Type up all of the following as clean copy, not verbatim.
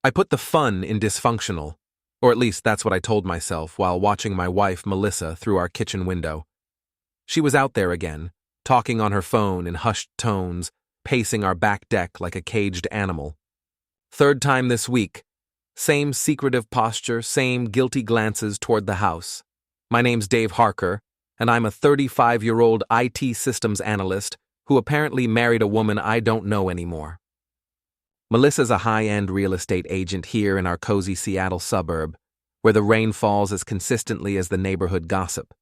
I put the fun in dysfunctional, or at least that's what I told myself while watching my wife, Melissa, through our kitchen window. She was out there again, talking on her phone in hushed tones, pacing our back deck like a caged animal. Third time this week. Same secretive posture, same guilty glances toward the house. My name's Dave Harker, and I'm a 35-year-old IT systems analyst who apparently married a woman I don't know anymore. Melissa's a high-end real estate agent here in our cozy Seattle suburb, where the rain falls as consistently as the neighborhood gossip.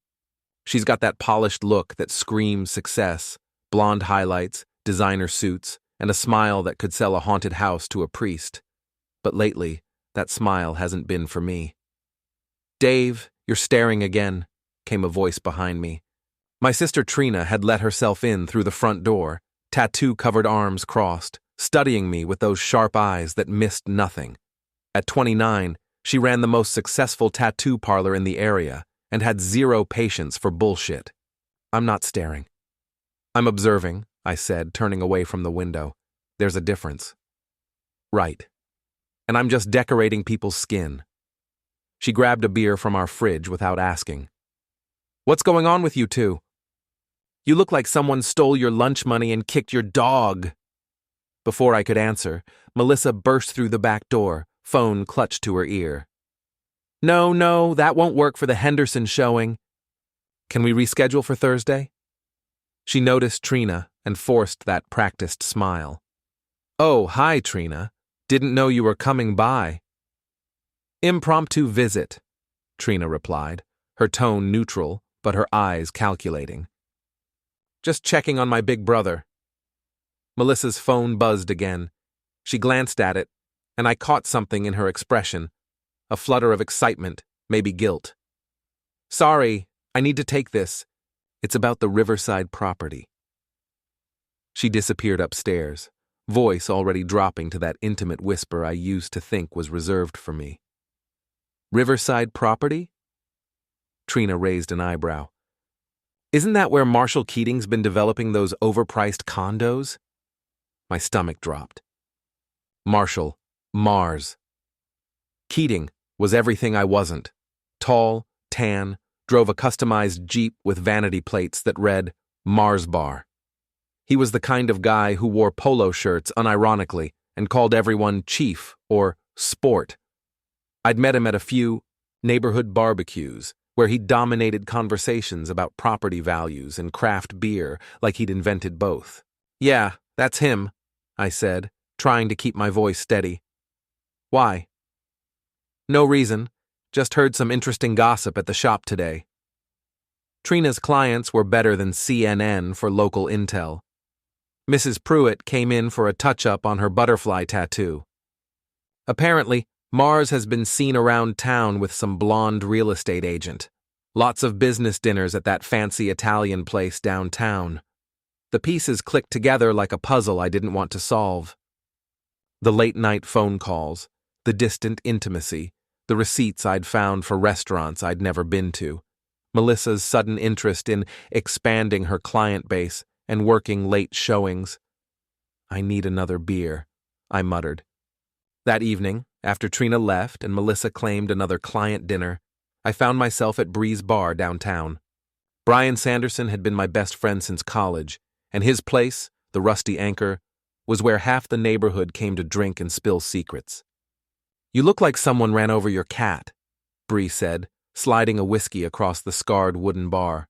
She's got that polished look that screams success, blonde highlights, designer suits, and a smile that could sell a haunted house to a priest. But lately, that smile hasn't been for me. "Dave, you're staring again," came a voice behind me. My sister Trina had let herself in through the front door, tattoo-covered arms crossed, studying me with those sharp eyes that missed nothing. At 29, she ran the most successful tattoo parlor in the area and had zero patience for bullshit. "I'm not staring. I'm observing," I said, turning away from the window. "There's a difference." "Right. And I'm just decorating people's skin." She grabbed a beer from our fridge without asking. "What's going on with you two? You look like someone stole your lunch money and kicked your dog." Before I could answer, Melissa burst through the back door, phone clutched to her ear. No, that won't work for the Henderson showing." "Can we reschedule for Thursday?" She noticed Trina and forced that practiced smile. "Oh, hi, Trina. Didn't know you were coming by." "Impromptu visit," Trina replied, her tone neutral, but her eyes calculating. "Just checking on my big brother." Melissa's phone buzzed again. She glanced at it, and I caught something in her expression, a flutter of excitement, maybe guilt. "Sorry, I need to take this. It's about the Riverside property." She disappeared upstairs, voice already dropping to that intimate whisper I used to think was reserved for me. "Riverside property?" Trina raised an eyebrow. "Isn't that where Marshall Keating's been developing those overpriced condos?" My stomach dropped. Marshall, Mars. Keating was everything I wasn't. Tall, tan, drove a customized Jeep with vanity plates that read Mars Bar. He was the kind of guy who wore polo shirts unironically and called everyone Chief or Sport. I'd met him at a few neighborhood barbecues where he dominated conversations about property values and craft beer like he'd invented both. "Yeah, that's him," I said, trying to keep my voice steady. "Why?" "No reason. Just heard some interesting gossip at the shop today." Trina's clients were better than CNN for local intel. Mrs. Pruitt came in for a touch-up on her butterfly tattoo. Apparently, Mars has been seen around town with some blonde real estate agent. Lots of business dinners at that fancy Italian place downtown. The pieces clicked together like a puzzle I didn't want to solve. The late-night phone calls, the distant intimacy, the receipts I'd found for restaurants I'd never been to, Melissa's sudden interest in expanding her client base and working late showings. "I need another beer," I muttered. That evening, after Trina left and Melissa claimed another client dinner, I found myself at Bree's Bar downtown. Brian Sanderson had been my best friend since college, and his place, the Rusty Anchor, was where half the neighborhood came to drink and spill secrets. "You look like someone ran over your cat," Bree said, sliding a whiskey across the scarred wooden bar.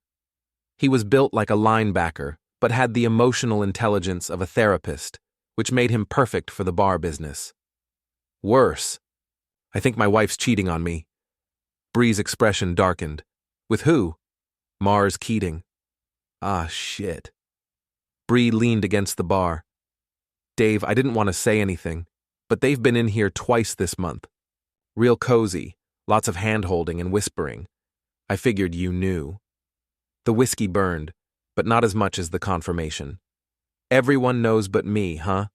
He was built like a linebacker, but had the emotional intelligence of a therapist, which made him perfect for the bar business. "Worse. I think my wife's cheating on me." Bree's expression darkened. "With who?" "Mars Keating." "Ah, shit." Bree leaned against the bar. "Dave, I didn't want to say anything, but they've been in here twice this month. Real cozy, lots of hand-holding and whispering. I figured you knew." The whiskey burned, but not as much as the confirmation. "Everyone knows but me, huh?"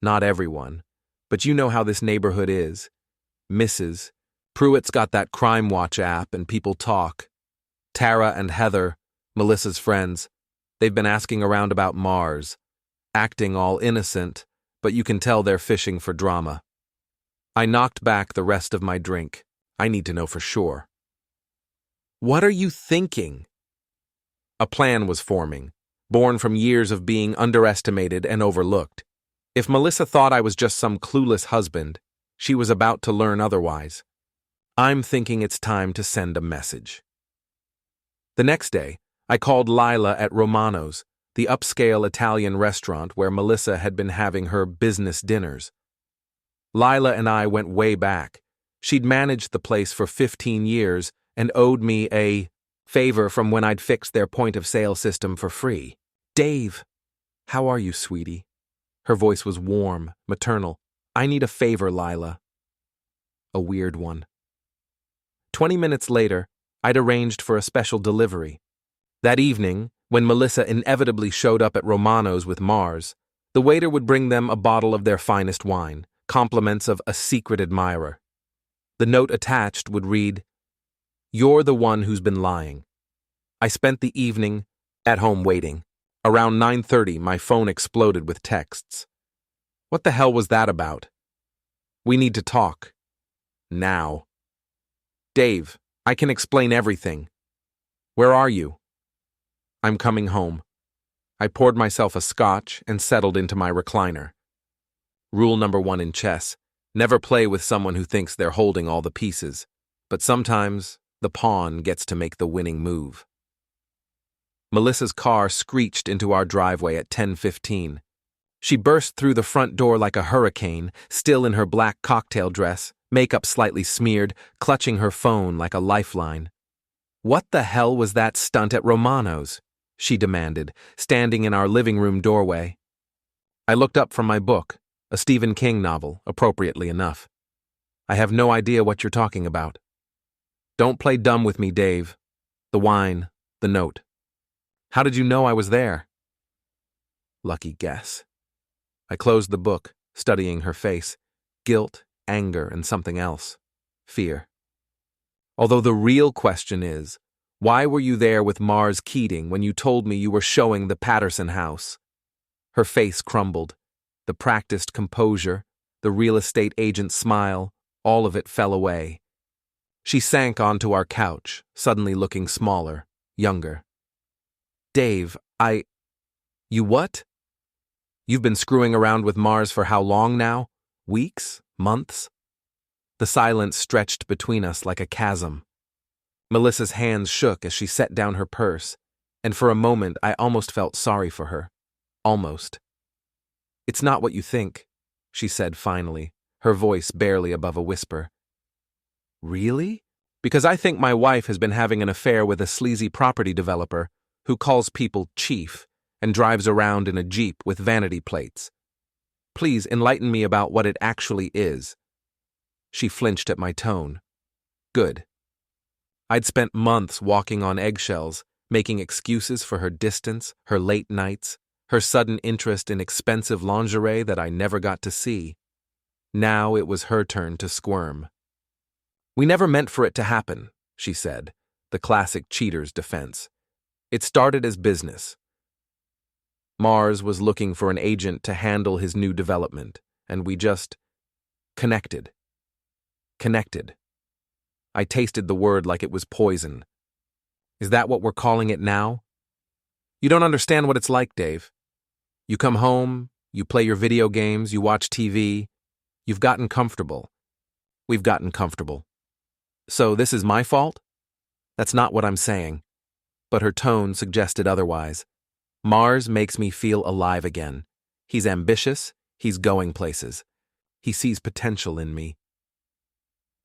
"Not everyone, but you know how this neighborhood is. Mrs. Pruitt's got that Crime Watch app and people talk. Tara and Heather, Melissa's friends, they've been asking around about Mars, acting all innocent, but you can tell they're fishing for drama." I knocked back the rest of my drink. I need to know for sure. What are you thinking? A plan was forming, born from years of being underestimated and overlooked. If Melissa thought I was just some clueless husband, she was about to learn otherwise. I'm thinking it's time to send a message. The next day, I called Lila at Romano's, the upscale Italian restaurant where Melissa had been having her business dinners. Lila and I went way back. She'd managed the place for 15 years and owed me a favor from when I'd fixed their point-of-sale system for free. Dave, how are you, sweetie? Her voice was warm, maternal. I need a favor, Lila. A weird one. 20 minutes later, I'd arranged for a special delivery. That evening, when Melissa inevitably showed up at Romano's with Mars, the waiter would bring them a bottle of their finest wine, compliments of a secret admirer. The note attached would read, "You're the one who's been lying." I spent the evening at home waiting. Around 9:30, my phone exploded with texts. What the hell was that about? We need to talk. Now. Dave, I can explain everything. Where are you? I'm coming home. I poured myself a scotch and settled into my recliner. Rule number 1 in chess: never play with someone who thinks they're holding all the pieces, but sometimes the pawn gets to make the winning move. Melissa's car screeched into our driveway at 10:15. She burst through the front door like a hurricane, still in her black cocktail dress, makeup slightly smeared, clutching her phone like a lifeline. What the hell was that stunt at Romano's? She demanded, standing in our living room doorway. I looked up from my book, a Stephen King novel, appropriately enough. I have no idea what you're talking about. Don't play dumb with me, Dave. The wine, the note. How did you know I was there? Lucky guess. I closed the book, studying her face. Guilt, anger, and something else. Fear. Although the real question is, why were you there with Mars Keating when you told me you were showing the Patterson house? Her face crumbled. The practiced composure, the real estate agent's smile, all of it fell away. She sank onto our couch, suddenly looking smaller, younger. Dave, You what? You've been screwing around with Mars for how long now? Weeks? Months? The silence stretched between us like a chasm. Melissa's hands shook as she set down her purse, and for a moment I almost felt sorry for her. Almost. It's not what you think, she said finally, her voice barely above a whisper. Really? Because I think my wife has been having an affair with a sleazy property developer who calls people chief and drives around in a Jeep with vanity plates. Please enlighten me about what it actually is. She flinched at my tone. Good. I'd spent months walking on eggshells, making excuses for her distance, her late nights, her sudden interest in expensive lingerie that I never got to see. Now it was her turn to squirm. We never meant for it to happen, she said, the classic cheater's defense. It started as business. Mars was looking for an agent to handle his new development, and we just connected. Connected. I tasted the word like it was poison. Is that what we're calling it now? You don't understand what it's like, Dave. You come home, you play your video games, you watch TV. You've gotten comfortable. We've gotten comfortable. So this is my fault? That's not what I'm saying. But her tone suggested otherwise. Mars makes me feel alive again. He's ambitious, he's going places. He sees potential in me.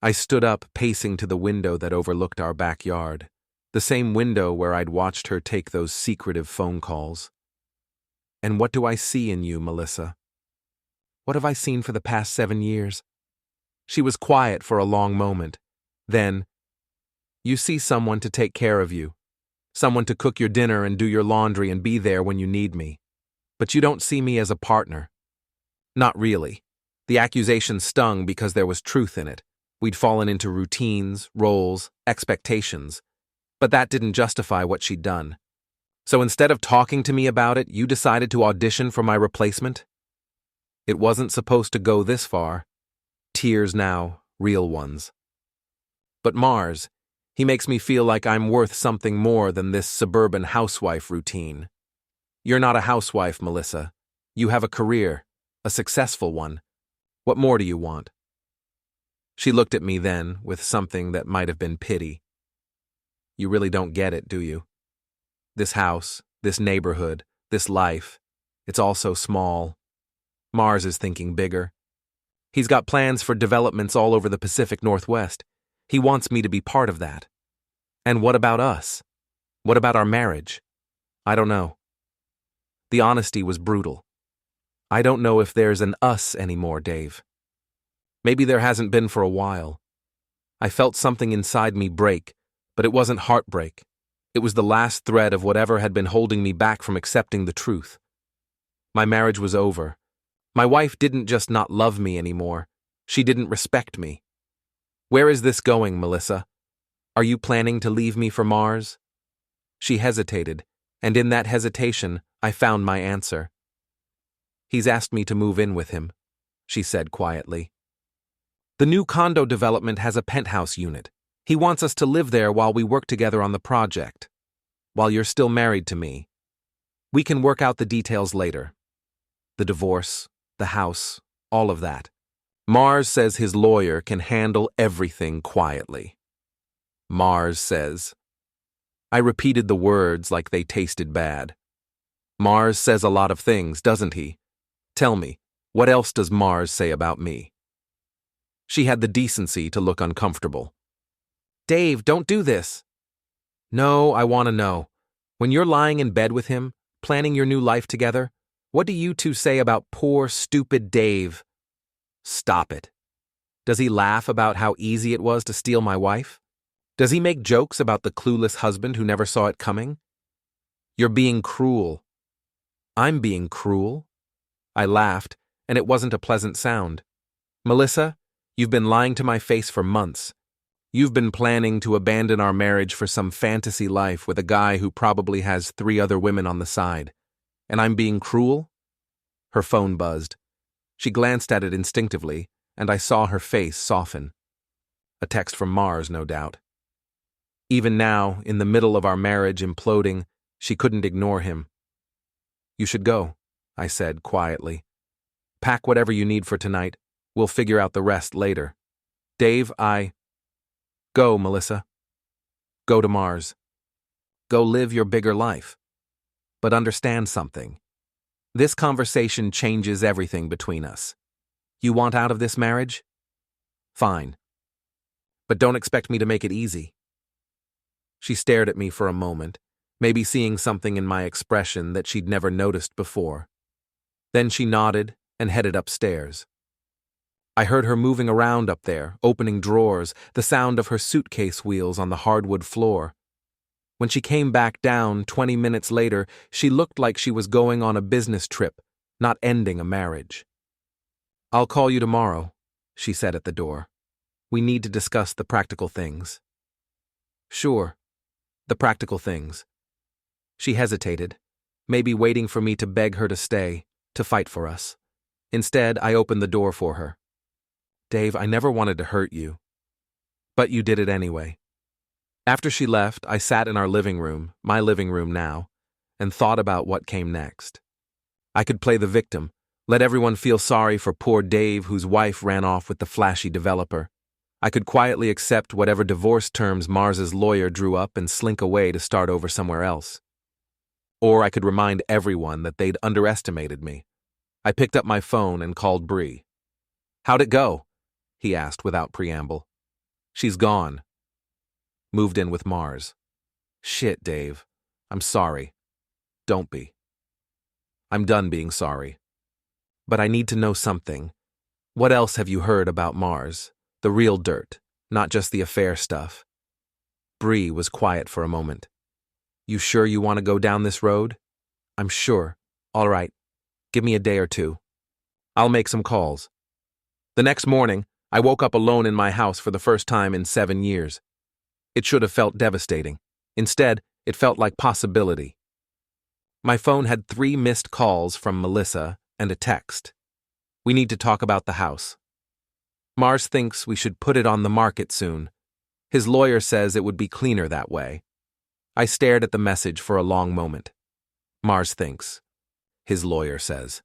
I stood up, pacing to the window that overlooked our backyard, the same window where I'd watched her take those secretive phone calls. And what do I see in you, Melissa? What have I seen for the past 7 years? She was quiet for a long moment. Then, you see someone to take care of you, someone to cook your dinner and do your laundry and be there when you need me. But you don't see me as a partner. Not really. The accusation stung because there was truth in it. We'd fallen into routines, roles, expectations. But that didn't justify what she'd done. So instead of talking to me about it, you decided to audition for my replacement? It wasn't supposed to go this far. tears now, real ones. But Mars, he makes me feel like I'm worth something more than this suburban housewife routine. You're not a housewife, Melissa. You have a career, a successful one. What more do you want? She looked at me then with something that might have been pity. You really don't get it, do you? This house, this neighborhood, this life, it's all so small. Mars is thinking bigger. He's got plans for developments all over the Pacific Northwest. He wants me to be part of that. And what about us? What about our marriage? I don't know. The honesty was brutal. I don't know if there's an us anymore, Dave. Maybe there hasn't been for a while. I felt something inside me break, but it wasn't heartbreak. It was the last thread of whatever had been holding me back from accepting the truth. My marriage was over. My wife didn't just not love me anymore. She didn't respect me. Where is this going, Melissa? Are you planning to leave me for Mars? She hesitated, and in that hesitation, I found my answer. He's asked me to move in with him, she said quietly. The new condo development has a penthouse unit. He wants us to live there while we work together on the project. While you're still married to me. We can work out the details later. The divorce, the house, all of that. Mars says his lawyer can handle everything quietly. Mars says. I repeated the words like they tasted bad. Mars says a lot of things, doesn't he? Tell me, what else does Mars say about me? She had the decency to look uncomfortable. Dave, don't do this. No, I want to know. When you're lying in bed with him, planning your new life together, what do you two say about poor, stupid Dave? Stop it. Does he laugh about how easy it was to steal my wife? Does he make jokes about the clueless husband who never saw it coming? You're being cruel. I'm being cruel? I laughed, and it wasn't a pleasant sound. Melissa, you've been lying to my face for months. You've been planning to abandon our marriage for some fantasy life with a guy who probably has 3 other women on the side. And I'm being cruel? Her phone buzzed. She glanced at it instinctively, and I saw her face soften. A text from Mars, no doubt. Even now, in the middle of our marriage imploding, she couldn't ignore him. You should go, I said quietly. Pack whatever you need for tonight. We'll figure out the rest later. Dave, Go, Melissa. Go to Mars. Go live your bigger life. But understand something. This conversation changes everything between us. You want out of this marriage? Fine. But don't expect me to make it easy. She stared at me for a moment, maybe seeing something in my expression that she'd never noticed before. Then she nodded and headed upstairs. I heard her moving around up there, opening drawers, the sound of her suitcase wheels on the hardwood floor. When she came back down 20 minutes later, she looked like she was going on a business trip, not ending a marriage. I'll call you tomorrow, she said at the door. We need to discuss the practical things. Sure, the practical things. She hesitated, maybe waiting for me to beg her to stay, to fight for us. Instead, I opened the door for her. Dave, I never wanted to hurt you. But you did it anyway. After she left, I sat in our living room, my living room now, and thought about what came next. I could play the victim, let everyone feel sorry for poor Dave whose wife ran off with the flashy developer. I could quietly accept whatever divorce terms Mars's lawyer drew up and slink away to start over somewhere else. Or I could remind everyone that they'd underestimated me. I picked up my phone and called Bree. How'd it go? He asked without preamble. She's gone. Moved in with Mars. Shit, Dave. I'm sorry. Don't be. I'm done being sorry. But I need to know something. What else have you heard about Mars? The real dirt, not just the affair stuff. Bree was quiet for a moment. You sure you want to go down this road? I'm sure. All right. Give me a day or two. I'll make some calls. The next morning, I woke up alone in my house for the first time in 7 years. It should have felt devastating. Instead, it felt like possibility. My phone had 3 missed calls from Melissa and a text. We need to talk about the house. Mars thinks we should put it on the market soon. His lawyer says it would be cleaner that way. I stared at the message for a long moment. Mars thinks. His lawyer says.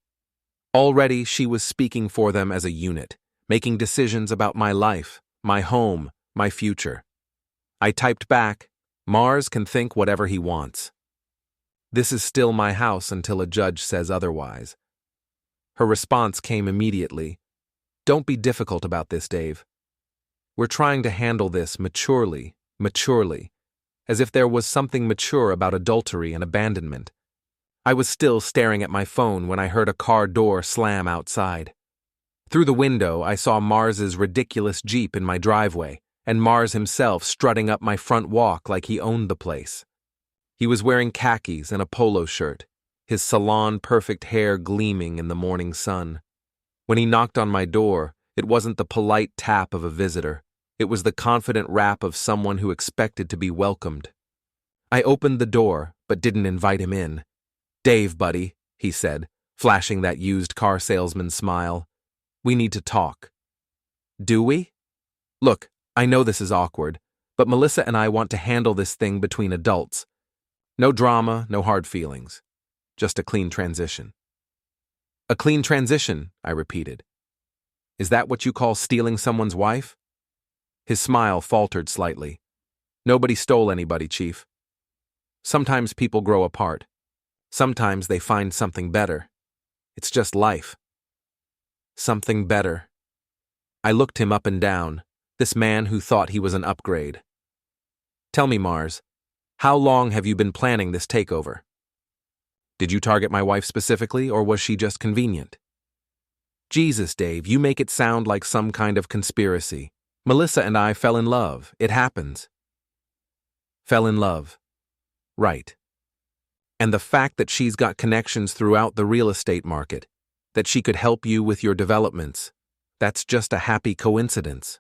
Already she was speaking for them as a unit, making decisions about my life, my home, my future. I typed back, Mars can think whatever he wants. This is still my house until a judge says otherwise. Her response came immediately. Don't be difficult about this, Dave. We're trying to handle this maturely, as if there was something mature about adultery and abandonment. I was still staring at my phone when I heard a car door slam outside. Through the window, I saw Mars's ridiculous Jeep in my driveway, and Mars himself strutting up my front walk like he owned the place. He was wearing khakis and a polo shirt, his salon-perfect hair gleaming in the morning sun. When he knocked on my door, it wasn't the polite tap of a visitor. It was the confident rap of someone who expected to be welcomed. I opened the door, but didn't invite him in. Dave, buddy, he said, flashing that used car salesman smile. We need to talk. Do we? Look, I know this is awkward, but Melissa and I want to handle this thing between adults. No drama, no hard feelings. Just a clean transition. A clean transition, I repeated. Is that what you call stealing someone's wife? His smile faltered slightly. Nobody stole anybody, Chief. Sometimes people grow apart. Sometimes they find something better. It's just life. Something better. I looked him up and down, this man who thought he was an upgrade. Tell me, Mars, how long have you been planning this takeover? Did you target my wife specifically, or was she just convenient? Jesus, Dave, you make it sound like some kind of conspiracy. Melissa and I fell in love. It happens. Fell in love. Right. And the fact that she's got connections throughout the real estate market, that she could help you with your developments, that's just a happy coincidence.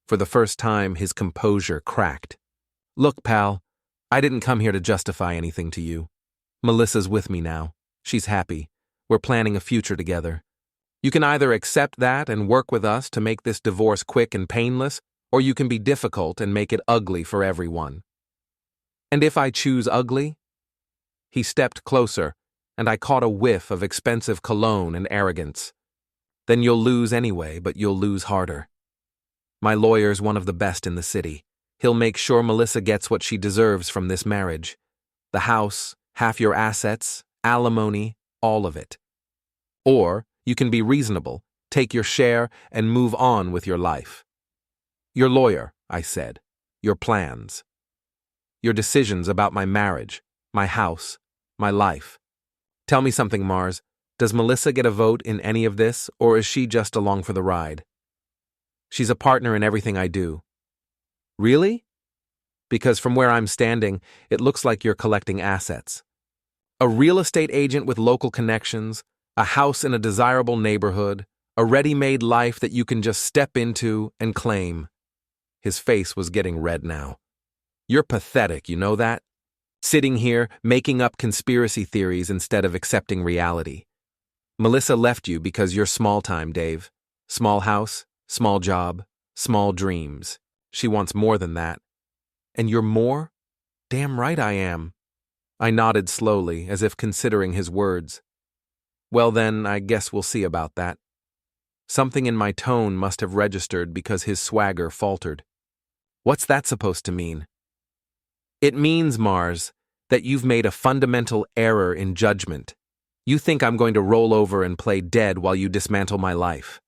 For the first time, his composure cracked. Look, pal, I didn't come here to justify anything to you. Melissa's with me now. She's happy. We're planning a future together. You can either accept that and work with us to make this divorce quick and painless, or you can be difficult and make it ugly for everyone. And if I choose ugly? He stepped closer, and I caught a whiff of expensive cologne and arrogance. Then you'll lose anyway, but you'll lose harder. My lawyer's one of the best in the city. He'll make sure Melissa gets what she deserves from this marriage. The house, half your assets, alimony, all of it. Or you can be reasonable, take your share, and move on with your life. Your lawyer, I said. Your plans. Your decisions about my marriage, my house, my life. Tell me something, Mars. Does Melissa get a vote in any of this, or is she just along for the ride? She's a partner in everything I do. Really? Because from where I'm standing, it looks like you're collecting assets. A real estate agent with local connections, a house in a desirable neighborhood, a ready-made life that you can just step into and claim. His face was getting red now. You're pathetic, you know that? Sitting here, making up conspiracy theories instead of accepting reality. Melissa left you because you're small-time, Dave. Small house, small job, small dreams. She wants more than that. And you're more? Damn right I am. I nodded slowly, as if considering his words. Well then, I guess we'll see about that. Something in my tone must have registered because his swagger faltered. What's that supposed to mean? It means, Mars, that you've made a fundamental error in judgment. You think I'm going to roll over and play dead while you dismantle my life.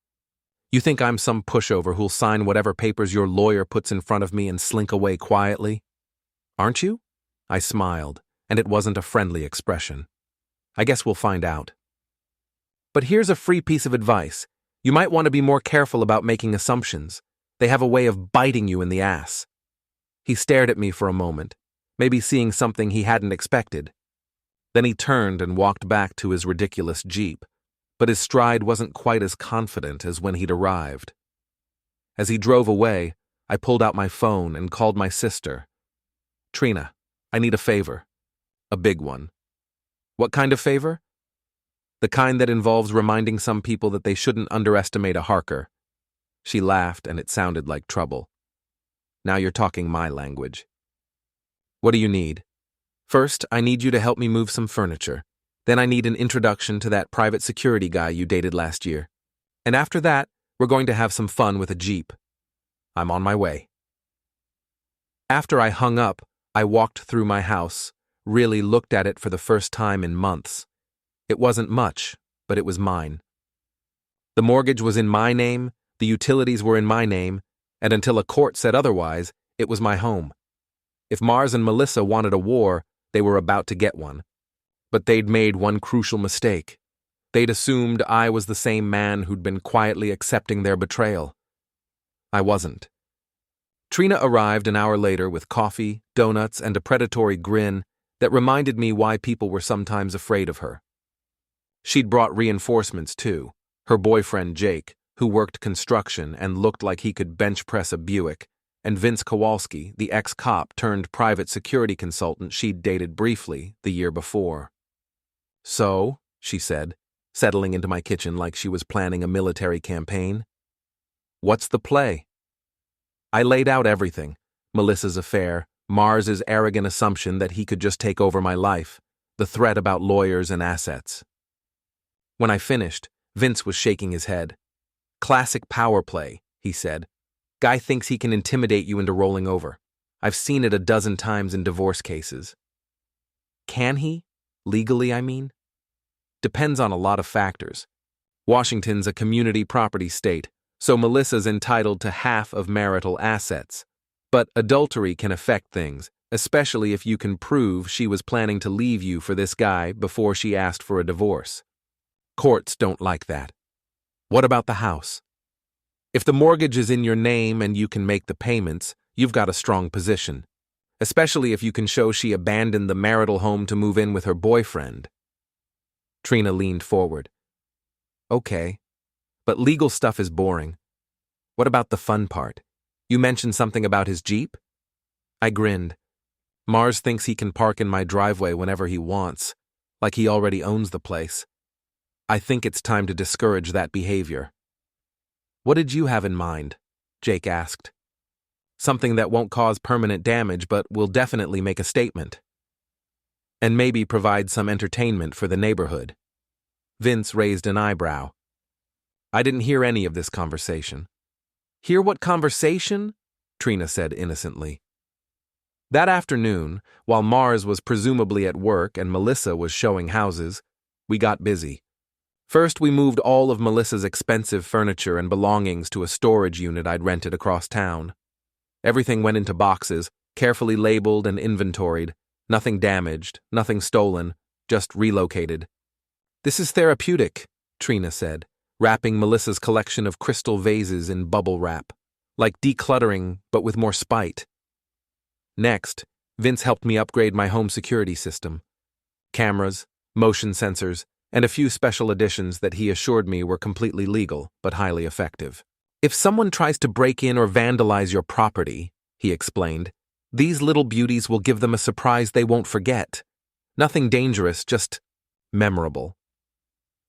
You think I'm some pushover who'll sign whatever papers your lawyer puts in front of me and slink away quietly? Aren't you? I smiled, and it wasn't a friendly expression. I guess we'll find out. But here's a free piece of advice. You might want to be more careful about making assumptions. They have a way of biting you in the ass. He stared at me for a moment, maybe seeing something he hadn't expected. Then he turned and walked back to his ridiculous Jeep, but his stride wasn't quite as confident as when he'd arrived. As he drove away, I pulled out my phone and called my sister. Trina, I need a favor. A big one. What kind of favor? The kind that involves reminding some people that they shouldn't underestimate a Harker. She laughed, and it sounded like trouble. Now you're talking my language. What do you need? First, I need you to help me move some furniture. Then I need an introduction to that private security guy you dated last year. And after that, we're going to have some fun with a Jeep. I'm on my way. After I hung up, I walked through my house, really looked at it for the first time in months. It wasn't much, but it was mine. The mortgage was in my name, the utilities were in my name, and until a court said otherwise, it was my home. If Mars and Melissa wanted a war, they were about to get one. But they'd made one crucial mistake. They'd assumed I was the same man who'd been quietly accepting their betrayal. I wasn't. Trina arrived an hour later with coffee, donuts, and a predatory grin that reminded me why people were sometimes afraid of her. She'd brought reinforcements, too. Her boyfriend, Jake, who worked construction and looked like he could bench press a Buick, and Vince Kowalski, the ex-cop turned private security consultant she'd dated briefly the year before. So, she said, settling into my kitchen like she was planning a military campaign. What's the play? I laid out everything. Melissa's affair, Mars's arrogant assumption that he could just take over my life, the threat about lawyers and assets. When I finished, Vince was shaking his head. Classic power play, he said. Guy thinks he can intimidate you into rolling over. I've seen it a dozen times in divorce cases. Can he? Legally, I mean? Depends on a lot of factors. Washington's a community property state, so Melissa's entitled to half of marital assets. But adultery can affect things, especially if you can prove she was planning to leave you for this guy before she asked for a divorce. Courts don't like that. What about the house? If the mortgage is in your name and you can make the payments, you've got a strong position, especially if you can show she abandoned the marital home to move in with her boyfriend. Trina leaned forward. Okay, but legal stuff is boring. What about the fun part? You mentioned something about his Jeep? I grinned. Mars thinks he can park in my driveway whenever he wants, like he already owns the place. I think it's time to discourage that behavior. What did you have in mind? Jake asked. Something that won't cause permanent damage but will definitely make a statement. And maybe provide some entertainment for the neighborhood. Vince raised an eyebrow. I didn't hear any of this conversation. Hear what conversation? Trina said innocently. That afternoon, while Mars was presumably at work and Melissa was showing houses, we got busy. First, we moved all of Melissa's expensive furniture and belongings to a storage unit I'd rented across town. Everything went into boxes, carefully labeled and inventoried. Nothing damaged, nothing stolen, just relocated. This is therapeutic, Trina said, wrapping Melissa's collection of crystal vases in bubble wrap, like decluttering but with more spite. Next, Vince helped me upgrade my home security system. Cameras, motion sensors, and a few special additions that he assured me were completely legal but highly effective. If someone tries to break in or vandalize your property, he explained, these little beauties will give them a surprise they won't forget. Nothing dangerous, just memorable.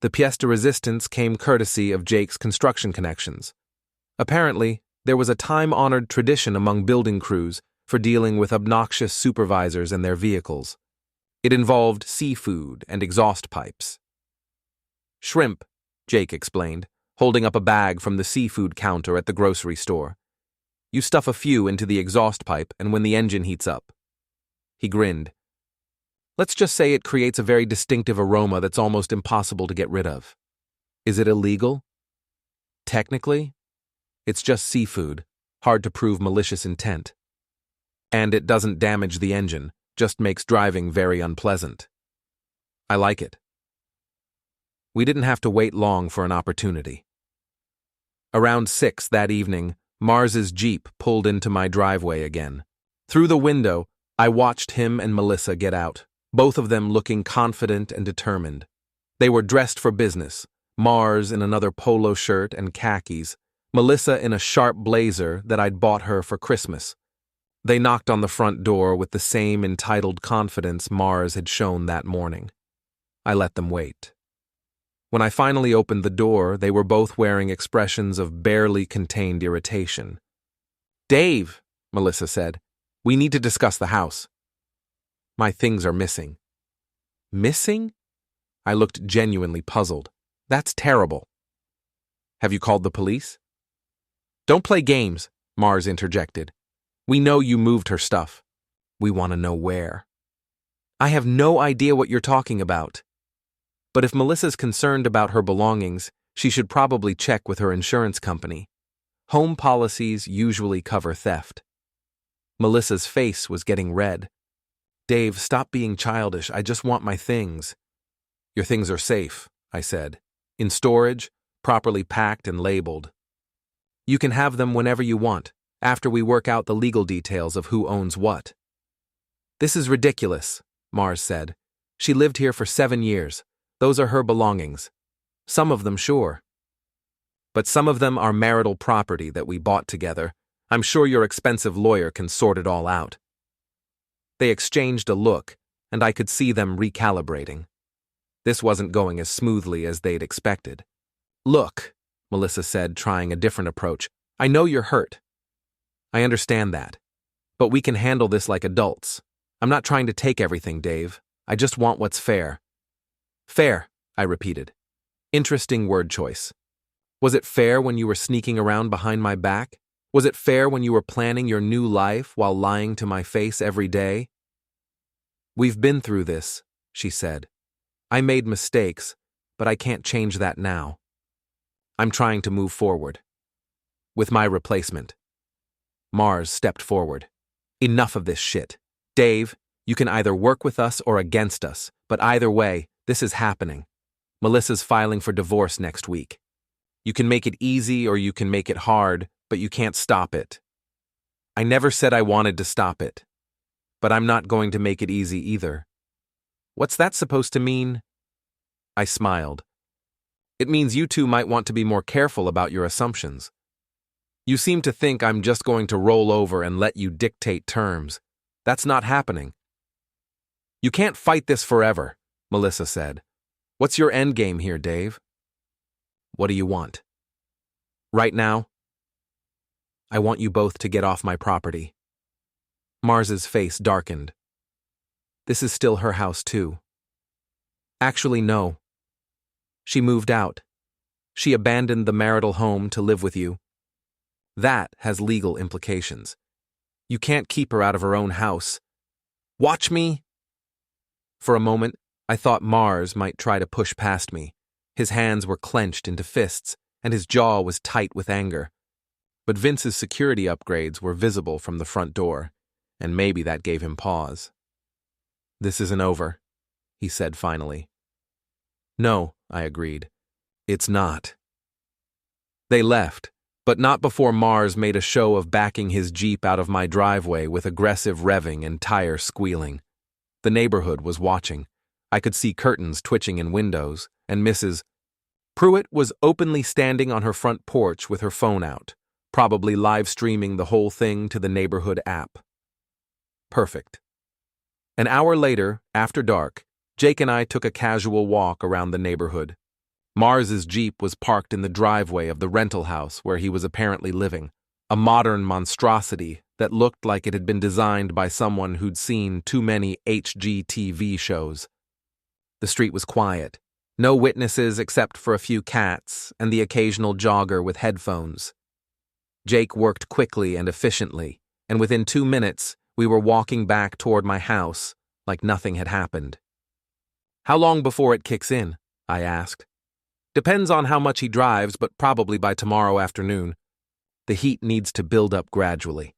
The pièce de résistance came courtesy of Jake's construction connections. Apparently, there was a time-honored tradition among building crews for dealing with obnoxious supervisors and their vehicles. It involved seafood and exhaust pipes. Shrimp, Jake explained, holding up a bag from the seafood counter at the grocery store. You stuff a few into the exhaust pipe and when the engine heats up. He grinned. Let's just say it creates a very distinctive aroma that's almost impossible to get rid of. Is it illegal? Technically, it's just seafood, hard to prove malicious intent. And it doesn't damage the engine, just makes driving very unpleasant. I like it. We didn't have to wait long for an opportunity. Around 6 that evening, Mars's Jeep pulled into my driveway again. Through the window, I watched him and Melissa get out, both of them looking confident and determined. They were dressed for business, Mars in another polo shirt and khakis, Melissa in a sharp blazer that I'd bought her for Christmas. They knocked on the front door with the same entitled confidence Mars had shown that morning. I let them wait. When I finally opened the door, they were both wearing expressions of barely contained irritation. "Dave," Melissa said, "we need to discuss the house. My things are missing." "Missing?" I looked genuinely puzzled. "That's terrible." "Have you called the police?" "Don't play games," Mars interjected. "We know you moved her stuff. We want to know where." "I have no idea what you're talking about." But if Melissa's concerned about her belongings, she should probably check with her insurance company. Home policies usually cover theft. Melissa's face was getting red. "Dave, stop being childish. I just want my things." "Your things are safe," I said. "In storage, properly packed and labeled. You can have them whenever you want, after we work out the legal details of who owns what." "This is ridiculous," Mars said. "She lived here for 7 years. Those are her belongings. Some of them, sure. But some of them are marital property that we bought together. I'm sure your expensive lawyer can sort it all out." They exchanged a look, and I could see them recalibrating. This wasn't going as smoothly as they'd expected. "Look," Melissa said, trying a different approach, "I know you're hurt. I understand that. But we can handle this like adults. I'm not trying to take everything, Dave. I just want what's fair." "Fair," I repeated. Interesting word choice. Was it fair when you were sneaking around behind my back? Was it fair when you were planning your new life while lying to my face every day? "We've been through this," she said. "I made mistakes, but I can't change that now. I'm trying to move forward. With my replacement." Mars stepped forward. "Enough of this shit. Dave, you can either work with us or against us, but either way, this is happening. Melissa's filing for divorce next week. You can make it easy or you can make it hard, but you can't stop it. I never said I wanted to stop it. But I'm not going to make it easy either." "What's that supposed to mean?" I smiled. "It means you two might want to be more careful about your assumptions. You seem to think I'm just going to roll over and let you dictate terms. That's not happening." "You can't fight this forever," Melissa said. "What's your end game here, Dave?" "What do you want?" "Right now, I want you both to get off my property." Mars's face darkened. "This is still her house, too." "Actually, no. She moved out. She abandoned the marital home to live with you. That has legal implications. You can't keep her out of her own house." "Watch me!" For a moment, I thought Mars might try to push past me. His hands were clenched into fists, and his jaw was tight with anger. But Vince's security upgrades were visible from the front door, and maybe that gave him pause. "This isn't over," he said finally. "No," I agreed. "It's not." They left, but not before Mars made a show of backing his Jeep out of my driveway with aggressive revving and tire squealing. The neighborhood was watching. I could see curtains twitching in windows, and Mrs. Pruitt was openly standing on her front porch with her phone out, probably live-streaming the whole thing to the neighborhood app. Perfect. An hour later, after dark, Jake and I took a casual walk around the neighborhood. Mars's Jeep was parked in the driveway of the rental house where he was apparently living, a modern monstrosity that looked like it had been designed by someone who'd seen too many HGTV shows. The street was quiet. No witnesses except for a few cats and the occasional jogger with headphones. Jake worked quickly and efficiently, and within 2 minutes, we were walking back toward my house like nothing had happened. "How long before it kicks in?" I asked. "Depends on how much he drives, but probably by tomorrow afternoon. The heat needs to build up gradually."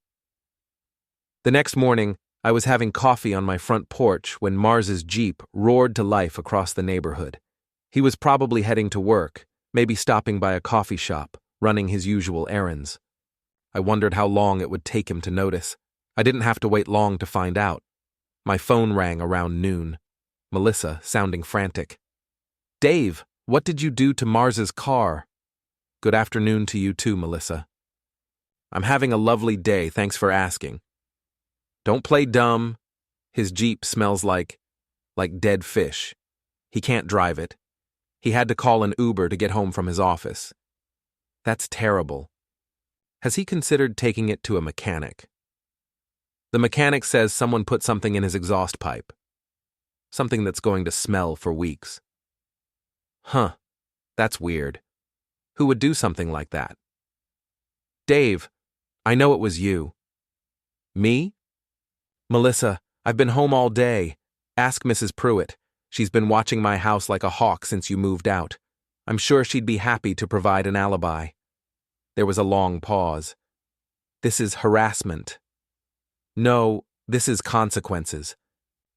The next morning, I was having coffee on my front porch when Mars's Jeep roared to life across the neighborhood. He was probably heading to work, maybe stopping by a coffee shop, running his usual errands. I wondered how long it would take him to notice. I didn't have to wait long to find out. My phone rang around noon. Melissa, sounding frantic. "Dave, what did you do to Mars's car?" "Good afternoon to you too, Melissa." "I'm having a lovely day, thanks for asking." "Don't play dumb. His Jeep smells like dead fish. He can't drive it. He had to call an Uber to get home from his office. That's terrible. Has he considered taking it to a mechanic? The mechanic says someone put something in his exhaust pipe. Something that's going to smell for weeks. Huh, that's weird. Who would do something like that? Dave, I know it was you. Me? Melissa, I've been home all day. Ask Mrs. Pruitt. She's been watching my house like a hawk since you moved out. I'm sure she'd be happy to provide an alibi. There was a long pause. This is harassment. No, this is consequences.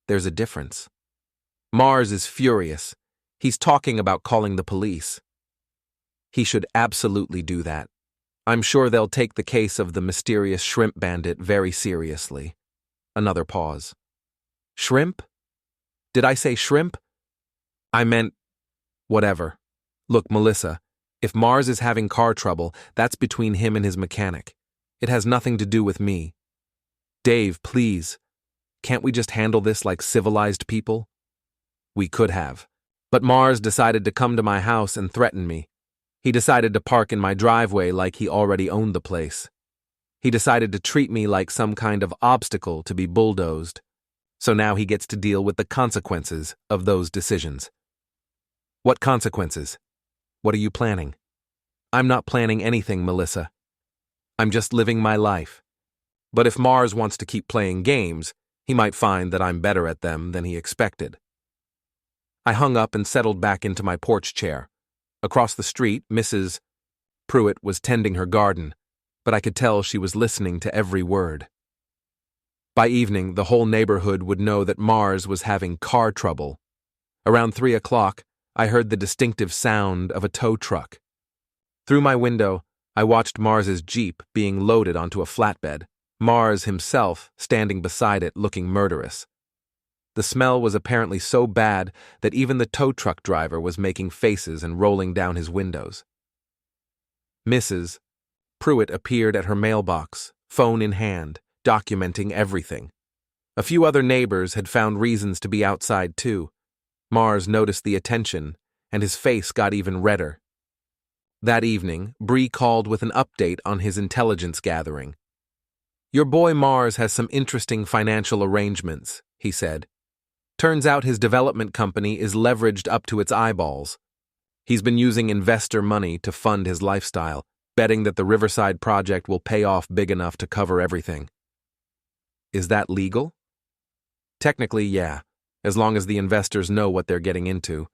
There's a difference. Mars is furious. He's talking about calling the police. He should absolutely do that. I'm sure they'll take the case of the mysterious shrimp bandit very seriously. Another pause. Shrimp? Did I say shrimp? I meant... whatever. Look, Melissa, if Mars is having car trouble, that's between him and his mechanic. It has nothing to do with me. Dave, please. Can't we just handle this like civilized people? We could have. But Mars decided to come to my house and threaten me. He decided to park in my driveway like he already owned the place. He decided to treat me like some kind of obstacle to be bulldozed. So now he gets to deal with the consequences of those decisions. What consequences? What are you planning? I'm not planning anything, Melissa. I'm just living my life. But if Mars wants to keep playing games, he might find that I'm better at them than he expected. I hung up and settled back into my porch chair. Across the street, Mrs. Pruitt was tending her garden, but I could tell she was listening to every word. By evening, the whole neighborhood would know that Mars was having car trouble. Around 3 o'clock, I heard the distinctive sound of a tow truck. Through my window, I watched Mars's Jeep being loaded onto a flatbed, Mars himself standing beside it looking murderous. The smell was apparently so bad that even the tow truck driver was making faces and rolling down his windows. Mrs. Pruitt appeared at her mailbox, phone in hand, documenting everything. A few other neighbors had found reasons to be outside too. Mars noticed the attention, and his face got even redder. That evening, Bree called with an update on his intelligence gathering. Your boy Mars has some interesting financial arrangements, he said. Turns out his development company is leveraged up to its eyeballs. He's been using investor money to fund his lifestyle, betting that the Riverside project will pay off big enough to cover everything. Is that legal? Technically, yeah, as long as the investors know what they're getting into.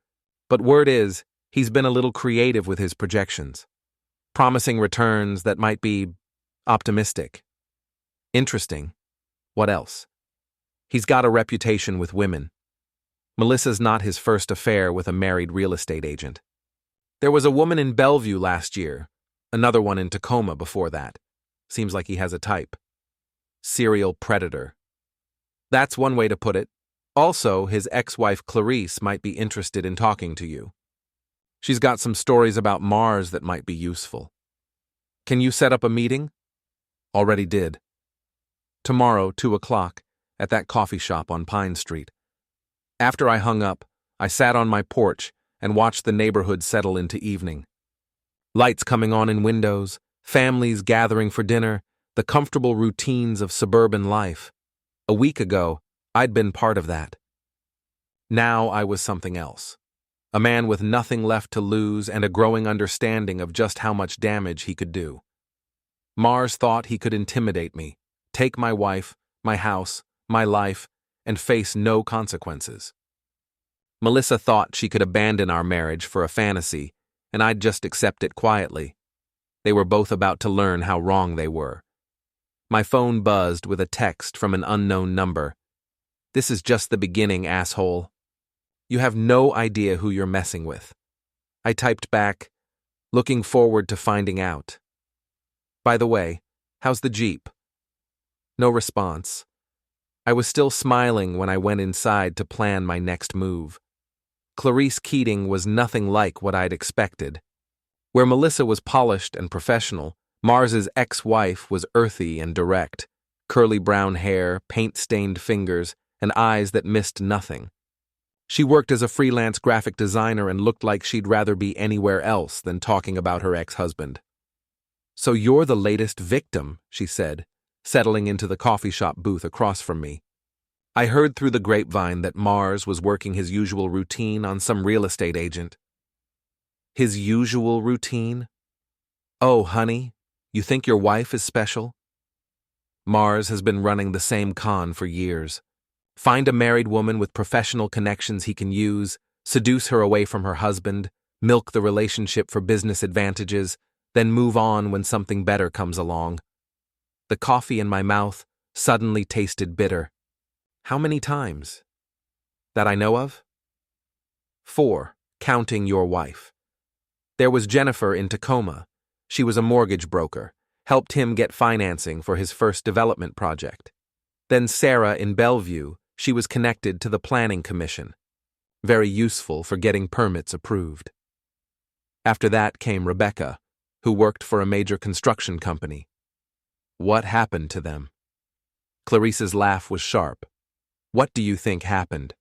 But word is, he's been a little creative with his projections, promising returns that might be optimistic. Interesting. What else? He's got a reputation with women. Melissa's not his first affair with a married real estate agent. There was a woman in Bellevue last year, another one in Tacoma before that. Seems like he has a type. Serial predator. That's one way to put it. Also, his ex-wife Clarice might be interested in talking to you. She's got some stories about Mars that might be useful. Can you set up a meeting? Already did. Tomorrow, 2 o'clock, at that coffee shop on Pine Street. After I hung up, I sat on my porch and watched the neighborhood settle into evening. Lights coming on in windows, families gathering for dinner, the comfortable routines of suburban life. A week ago, I'd been part of that. Now I was something else. A man with nothing left to lose and a growing understanding of just how much damage he could do. Mars thought he could intimidate me, take my wife, my house, my life, and face no consequences. Melissa thought she could abandon our marriage for a fantasy, and I'd just accept it quietly. They were both about to learn how wrong they were. My phone buzzed with a text from an unknown number. This is just the beginning, asshole. You have no idea who you're messing with. I typed back, looking forward to finding out. By the way, how's the Jeep? No response. I was still smiling when I went inside to plan my next move. Clarice Keating was nothing like what I'd expected. Where Melissa was polished and professional, Mars's ex-wife was earthy and direct, curly brown hair, paint-stained fingers, and eyes that missed nothing. She worked as a freelance graphic designer and looked like she'd rather be anywhere else than talking about her ex-husband. "So you're the latest victim," she said, settling into the coffee shop booth across from me. I heard through the grapevine that Mars was working his usual routine on some real estate agent. His usual routine? Oh, honey, you think your wife is special? Mars has been running the same con for years. Find a married woman with professional connections he can use, seduce her away from her husband, milk the relationship for business advantages, then move on when something better comes along. The coffee in my mouth suddenly tasted bitter. How many times? That I know of? 4, counting your wife. There was Jennifer in Tacoma. She was a mortgage broker, helped him get financing for his first development project. Then Sarah in Bellevue. She was connected to the Planning Commission. Very useful for getting permits approved. After that came Rebecca, who worked for a major construction company. What happened to them? Clarice's laugh was sharp. What do you think happened?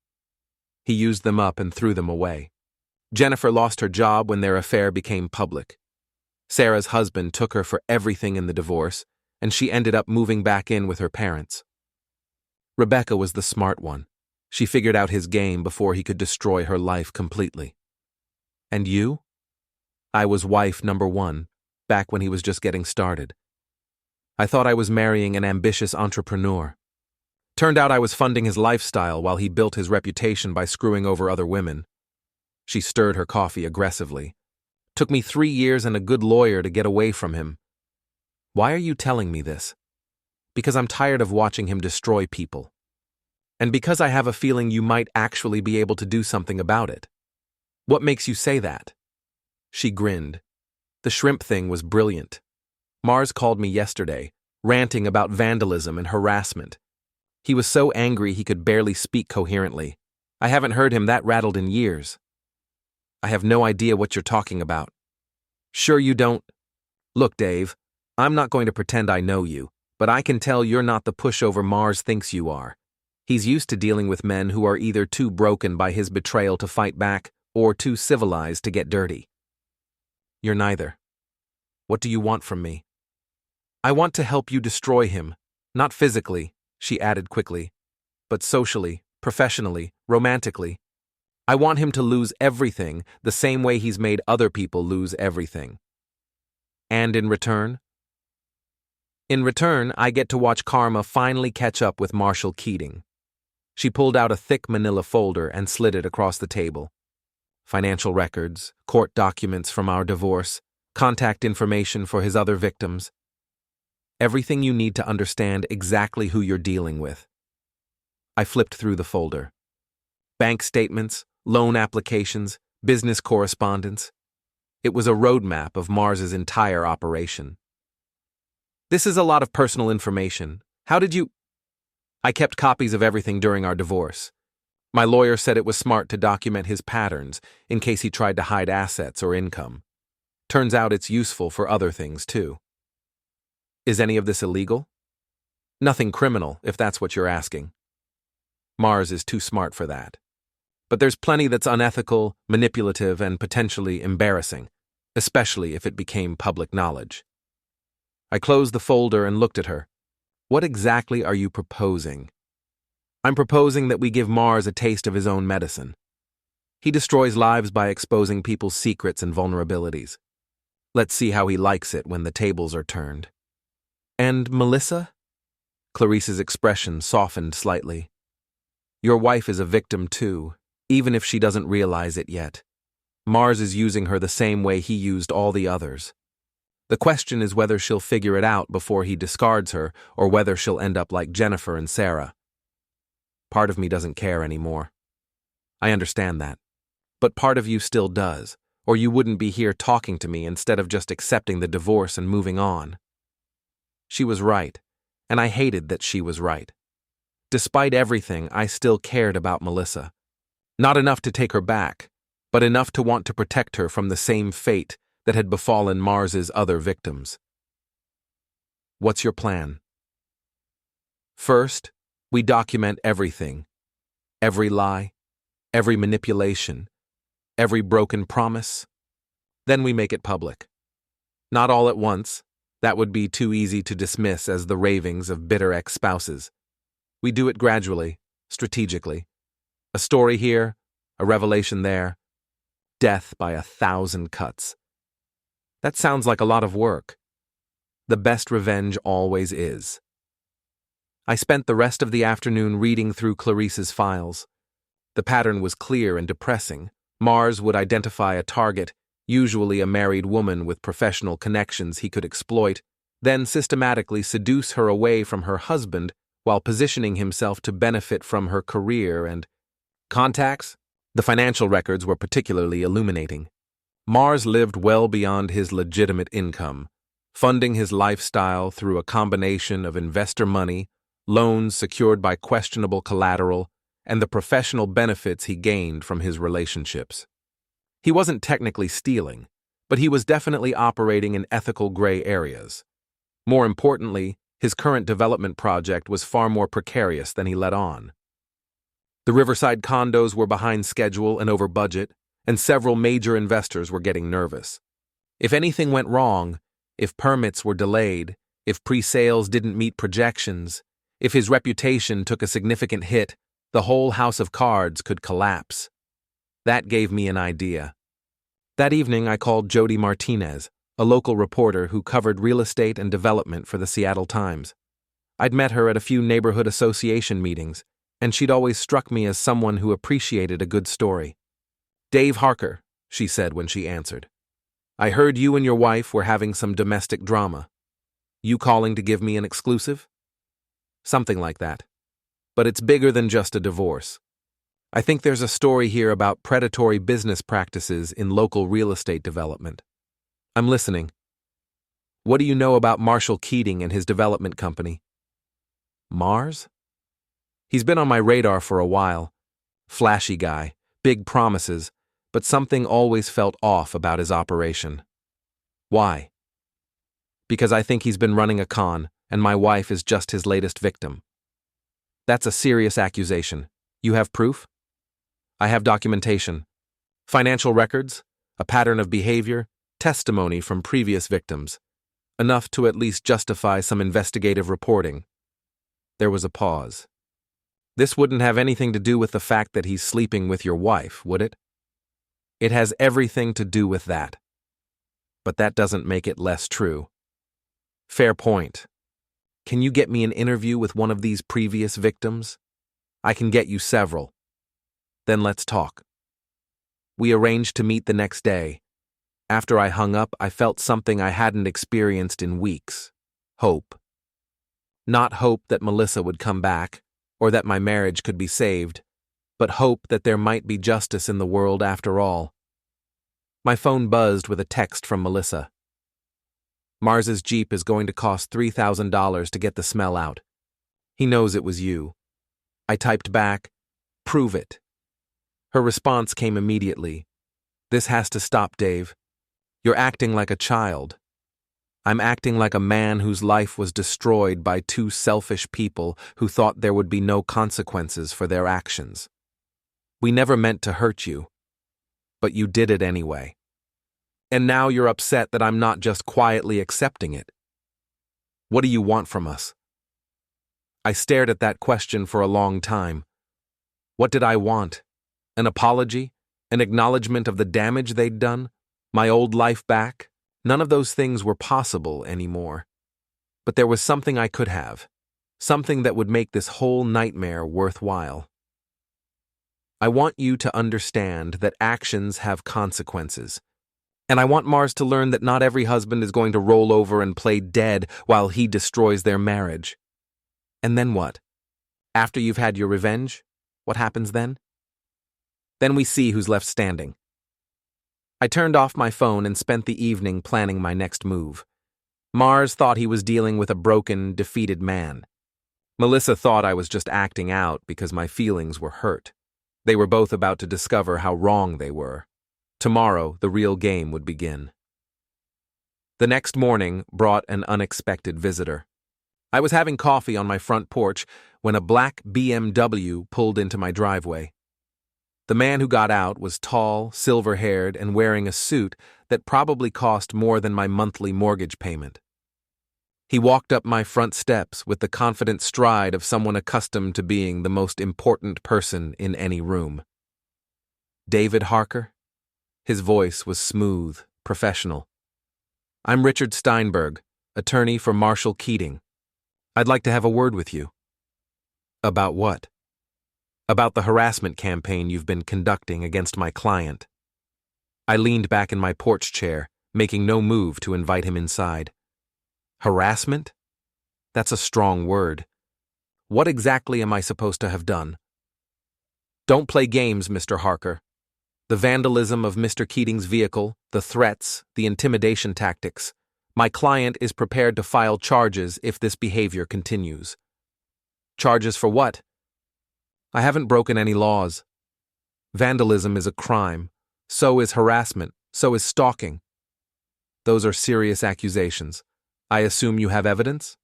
He used them up and threw them away. Jennifer lost her job when their affair became public. Sarah's husband took her for everything in the divorce, and she ended up moving back in with her parents. Rebecca was the smart one. She figured out his game before he could destroy her life completely. And you? I was wife number 1, back when he was just getting started. I thought I was marrying an ambitious entrepreneur. Turned out I was funding his lifestyle while he built his reputation by screwing over other women. She stirred her coffee aggressively. Took me 3 years and a good lawyer to get away from him. Why are you telling me this? Because I'm tired of watching him destroy people. And because I have a feeling you might actually be able to do something about it. What makes you say that? She grinned. The shrimp thing was brilliant. Mars called me yesterday, ranting about vandalism and harassment. He was so angry he could barely speak coherently. I haven't heard him that rattled in years. I have no idea what you're talking about. Sure you don't? Look, Dave, I'm not going to pretend I know you, but I can tell you're not the pushover Mars thinks you are. He's used to dealing with men who are either too broken by his betrayal to fight back or too civilized to get dirty. You're neither. What do you want from me? I want to help you destroy him, not physically, she added quickly, but socially, professionally, romantically. I want him to lose everything the same way he's made other people lose everything. And in return? In return, I get to watch Karma finally catch up with Marshall Keating. She pulled out a thick manila folder and slid it across the table. Financial records, court documents from our divorce, contact information for his other victims. Everything you need to understand exactly who you're dealing with. I flipped through the folder. Bank statements, loan applications, business correspondence. It was a roadmap of Mars's entire operation. This is a lot of personal information. How did you... I kept copies of everything during our divorce. My lawyer said it was smart to document his patterns in case he tried to hide assets or income. Turns out it's useful for other things, too. Is any of this illegal? Nothing criminal, if that's what you're asking. Mars is too smart for that. But there's plenty that's unethical, manipulative, and potentially embarrassing, especially if it became public knowledge. I closed the folder and looked at her. What exactly are you proposing? I'm proposing that we give Mars a taste of his own medicine. He destroys lives by exposing people's secrets and vulnerabilities. Let's see how he likes it when the tables are turned. And Melissa? Clarice's expression softened slightly. Your wife is a victim too, even if she doesn't realize it yet. Mars is using her the same way he used all the others. The question is whether she'll figure it out before he discards her or whether she'll end up like Jennifer and Sarah. Part of me doesn't care anymore. I understand that. But part of you still does, or you wouldn't be here talking to me instead of just accepting the divorce and moving on. She was right, and I hated that she was right. Despite everything, I still cared about Melissa. Not enough to take her back, but enough to want to protect her from the same fate that had befallen Mars's other victims. What's your plan? First, we document everything. Every lie, every manipulation, every broken promise. Then we make it public. Not all at once. That would be too easy to dismiss as the ravings of bitter ex-spouses. We do it gradually, strategically. A story here, a revelation there, death by 1,000 cuts. That sounds like a lot of work. The best revenge always is. I spent the rest of the afternoon reading through Clarice's files. The pattern was clear and depressing. Mars would identify a target, usually a married woman with professional connections he could exploit, then systematically seduce her away from her husband while positioning himself to benefit from her career and contacts. The financial records were particularly illuminating. Mars lived well beyond his legitimate income, funding his lifestyle through a combination of investor money, loans secured by questionable collateral, and the professional benefits he gained from his relationships. He wasn't technically stealing, but he was definitely operating in ethical gray areas. More importantly, his current development project was far more precarious than he let on. The Riverside condos were behind schedule and over budget, and several major investors were getting nervous. If anything went wrong, if permits were delayed, if pre-sales didn't meet projections, if his reputation took a significant hit, the whole house of cards could collapse. That gave me an idea. That evening I called Jody Martinez, a local reporter who covered real estate and development for the Seattle Times. I'd met her at a few neighborhood association meetings, and she'd always struck me as someone who appreciated a good story. "Dave Harker," she said when she answered. "I heard you and your wife were having some domestic drama. You calling to give me an exclusive?" Something like that. But it's bigger than just a divorce. I think there's a story here about predatory business practices in local real estate development. I'm listening. What do you know about Marshall Keating and his development company? Mars? He's been on my radar for a while. Flashy guy, big promises, but something always felt off about his operation. Why? Because I think he's been running a con, and my wife is just his latest victim. That's a serious accusation. You have proof? I have documentation. Financial records, a pattern of behavior, testimony from previous victims. Enough to at least justify some investigative reporting. There was a pause. This wouldn't have anything to do with the fact that he's sleeping with your wife, would it? It has everything to do with that. But that doesn't make it less true. Fair point. Can you get me an interview with one of these previous victims? I can get you several. Then let's talk. We arranged to meet the next day. After I hung up, I felt something I hadn't experienced in weeks. Hope. Not hope that Melissa would come back, or that my marriage could be saved, but hope that there might be justice in the world after all. My phone buzzed with a text from Melissa. Mars's Jeep is going to cost $3,000 to get the smell out. He knows it was you. I typed back, "Prove it." Her response came immediately. "This has to stop, Dave. You're acting like a child. I'm acting like a man whose life was destroyed by two selfish people who thought there would be no consequences for their actions. We never meant to hurt you, but you did it anyway. And now you're upset that I'm not just quietly accepting it. What do you want from us?" I stared at that question for a long time. What did I want? An apology? An acknowledgement of the damage they'd done? My old life back? None of those things were possible anymore. But there was something I could have. Something that would make this whole nightmare worthwhile. I want you to understand that actions have consequences. And I want Mars to learn that not every husband is going to roll over and play dead while he destroys their marriage. And then what? After you've had your revenge, what happens then? Then we see who's left standing. I turned off my phone and spent the evening planning my next move. Mars thought he was dealing with a broken, defeated man. Melissa thought I was just acting out because my feelings were hurt. They were both about to discover how wrong they were. Tomorrow, the real game would begin. The next morning brought an unexpected visitor. I was having coffee on my front porch when a black BMW pulled into my driveway. The man who got out was tall, silver-haired, and wearing a suit that probably cost more than my monthly mortgage payment. He walked up my front steps with the confident stride of someone accustomed to being the most important person in any room. "David Harker?" His voice was smooth, professional. "I'm Richard Steinberg, attorney for Marshall Keating. I'd like to have a word with you." "About what?" "About the harassment campaign you've been conducting against my client." I leaned back in my porch chair, making no move to invite him inside. Harassment? That's a strong word. What exactly am I supposed to have done? "Don't play games, Mr. Harker. The vandalism of Mr. Keating's vehicle, the threats, the intimidation tactics. My client is prepared to file charges if this behavior continues." "Charges for what?" "I haven't broken any laws. Vandalism is a crime. So is harassment. So is stalking." "Those are serious accusations. I assume you have evidence?"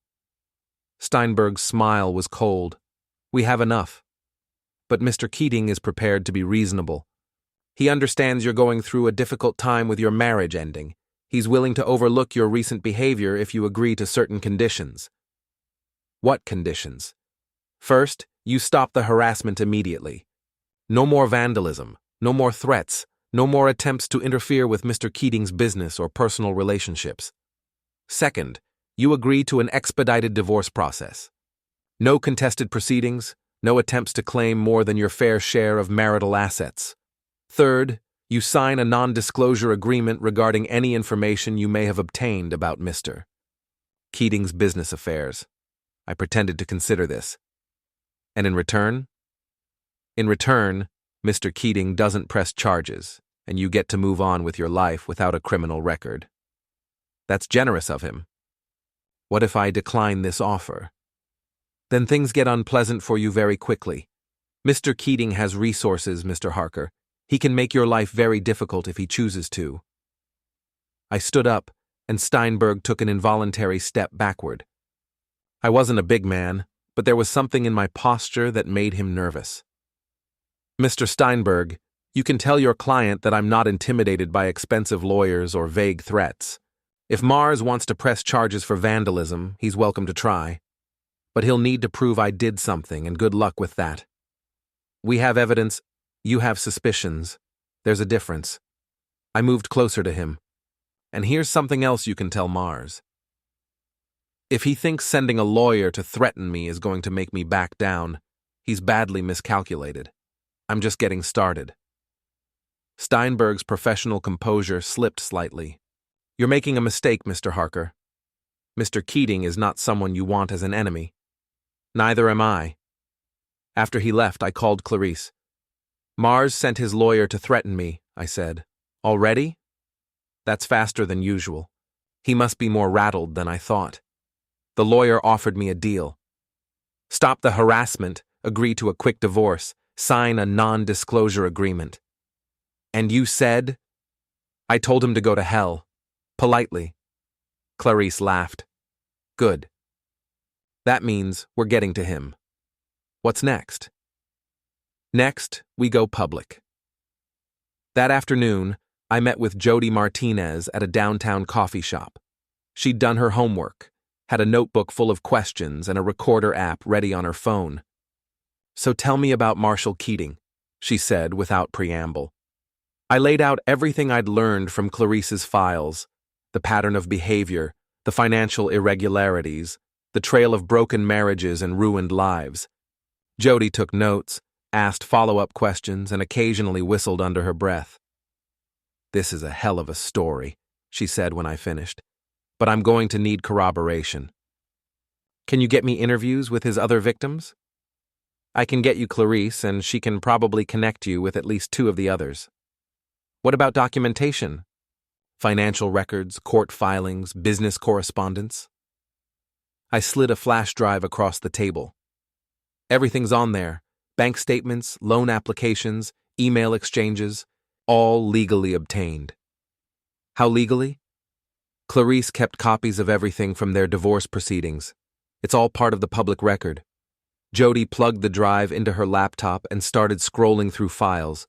Steinberg's smile was cold. "We have enough. But Mr. Keating is prepared to be reasonable. He understands you're going through a difficult time with your marriage ending. He's willing to overlook your recent behavior if you agree to certain conditions." "What conditions?" "First, you stop the harassment immediately. No more vandalism, no more threats, no more attempts to interfere with Mr. Keating's business or personal relationships. Second, you agree to an expedited divorce process. No contested proceedings, no attempts to claim more than your fair share of marital assets. Third, you sign a non-disclosure agreement regarding any information you may have obtained about Mr. Keating's business affairs. I pretended to consider this. And in return? In return, Mr. Keating doesn't press charges, and you get to move on with your life without a criminal record. That's generous of him. What if I decline this offer? Then things get unpleasant for you very quickly. Mr. Keating has resources, Mr. Harker. He can make your life very difficult if he chooses to." I stood up, and Steinberg took an involuntary step backward. I wasn't a big man, but there was something in my posture that made him nervous. "Mr. Steinberg, you can tell your client that I'm not intimidated by expensive lawyers or vague threats. If Mars wants to press charges for vandalism, he's welcome to try. But he'll need to prove I did something, and good luck with that. We have evidence, you have suspicions. There's a difference." I moved closer to him. "And here's something else you can tell Mars. If he thinks sending a lawyer to threaten me is going to make me back down, he's badly miscalculated. I'm just getting started." Steinberg's professional composure slipped slightly. "You're making a mistake, Mr. Harker. Mr. Keating is not someone you want as an enemy. Neither am I." After he left, I called Clarice. "Mars sent his lawyer to threaten me," I said. "Already? That's faster than usual. He must be more rattled than I thought. The lawyer offered me a deal. Stop the harassment, agree to a quick divorce, sign a non-disclosure agreement." "And you said?" "I told him to go to hell. Politely." Clarice laughed. "Good. That means we're getting to him. What's next?" "Next, we go public." That afternoon, I met with Jody Martinez at a downtown coffee shop. She'd done her homework, had a notebook full of questions and a recorder app ready on her phone. "So tell me about Marshall Keating," she said without preamble. I laid out everything I'd learned from Clarice's files, the pattern of behavior, the financial irregularities, the trail of broken marriages and ruined lives. Jody took notes, asked follow-up questions, and occasionally whistled under her breath. "This is a hell of a story," she said when I finished, "but I'm going to need corroboration." "Can you get me interviews with his other victims?" "I can get you Clarice, and she can probably connect you with at least 2 of the others." "What about documentation? Financial records, court filings, business correspondence?" I slid a flash drive across the table. "Everything's on there. Bank statements, loan applications, email exchanges, all legally obtained." "How legally?" "Clarice kept copies of everything from their divorce proceedings. It's all part of the public record." Jody plugged the drive into her laptop and started scrolling through files.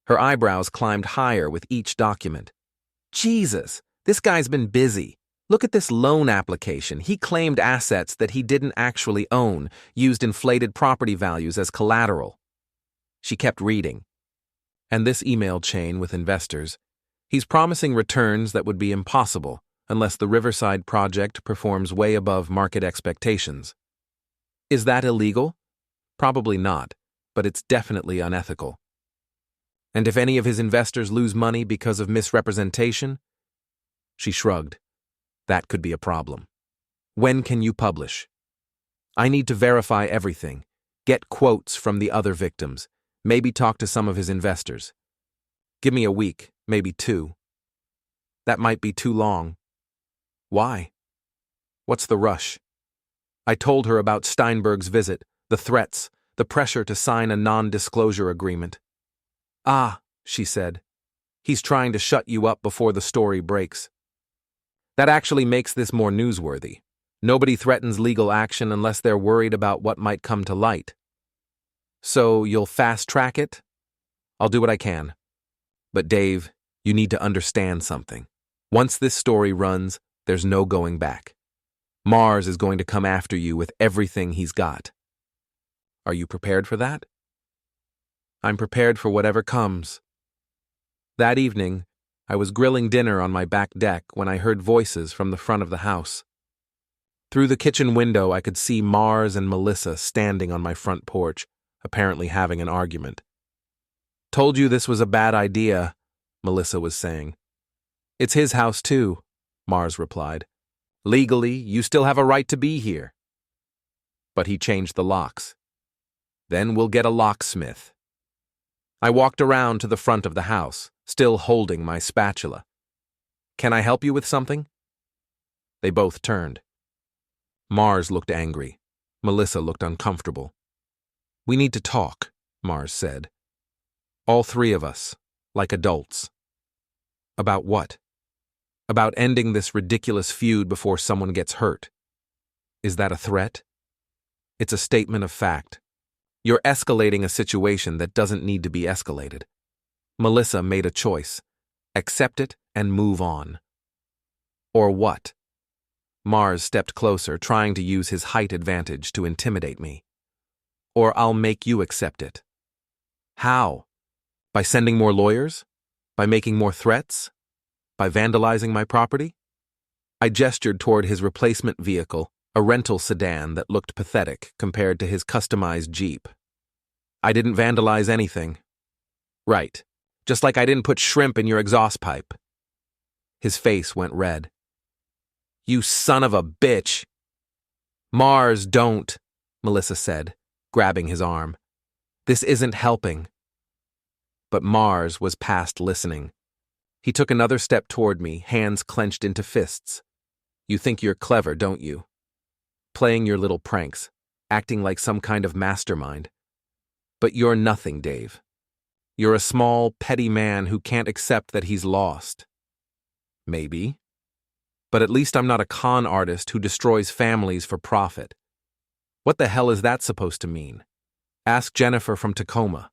Her eyebrows climbed higher with each document. Jesus, this guy's been busy. Look at this loan application. He claimed assets that he didn't actually own, used inflated property values as collateral. She kept reading. And this email chain with investors. He's promising returns that would be impossible unless the Riverside project performs way above market expectations. Is that illegal? Probably not, but it's definitely unethical. And if any of his investors lose money because of misrepresentation? She shrugged. That could be a problem. When can you publish? I need to verify everything, get quotes from the other victims, maybe talk to some of his investors. Give me a week, maybe 2. That might be too long. Why? What's the rush? I told her about Steinberg's visit, the threats, the pressure to sign a non-disclosure agreement. Ah, she said. He's trying to shut you up before the story breaks. That actually makes this more newsworthy. Nobody threatens legal action unless they're worried about what might come to light. So you'll fast-track it? I'll do what I can. But Dave, you need to understand something. Once this story runs, there's no going back. Mars is going to come after you with everything he's got. Are you prepared for that? I'm prepared for whatever comes. That evening, I was grilling dinner on my back deck when I heard voices from the front of the house. Through the kitchen window, I could see Mars and Melissa standing on my front porch, apparently having an argument. Told you this was a bad idea, Melissa was saying. It's his house too, Mars replied. Legally, you still have a right to be here. But he changed the locks. Then we'll get a locksmith. I walked around to the front of the house, still holding my spatula. Can I help you with something? They both turned. Mars looked angry. Melissa looked uncomfortable. We need to talk, Mars said. All 3 of us, like adults. About what? About ending this ridiculous feud before someone gets hurt. Is that a threat? It's a statement of fact. You're escalating a situation that doesn't need to be escalated. Melissa made a choice. Accept it and move on. Or what? Mars stepped closer, trying to use his height advantage to intimidate me. Or I'll make you accept it. How? By sending more lawyers? By making more threats? By vandalizing my property? I gestured toward his replacement vehicle, a rental sedan that looked pathetic compared to his customized Jeep. I didn't vandalize anything. Right. Just like I didn't put shrimp in your exhaust pipe. His face went red. You son of a bitch! Mars, don't, Melissa said, grabbing his arm. This isn't helping. But Mars was past listening. He took another step toward me, hands clenched into fists. You think you're clever, don't you? Playing your little pranks, acting like some kind of mastermind. But you're nothing, Dave. You're a small, petty man who can't accept that he's lost. Maybe. But at least I'm not a con artist who destroys families for profit. What the hell is that supposed to mean? Ask Jennifer from Tacoma,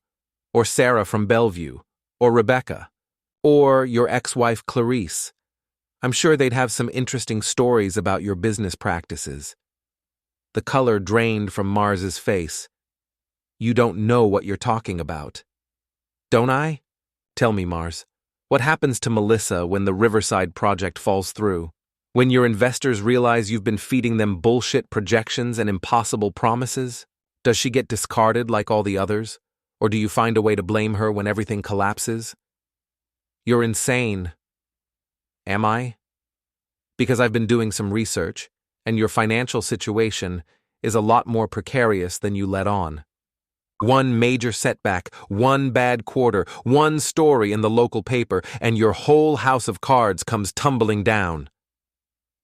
or Sarah from Bellevue, or Rebecca, or your ex-wife Clarice. I'm sure they'd have some interesting stories about your business practices. The color drained from Mars's face. You don't know what you're talking about. Don't I? Tell me, Mars, what happens to Melissa when the Riverside project falls through? When your investors realize you've been feeding them bullshit projections and impossible promises? Does she get discarded like all the others? Or do you find a way to blame her when everything collapses? You're insane. Am I? Because I've been doing some research, and your financial situation is a lot more precarious than you let on. One major setback, one bad quarter, one story in the local paper, and your whole house of cards comes tumbling down.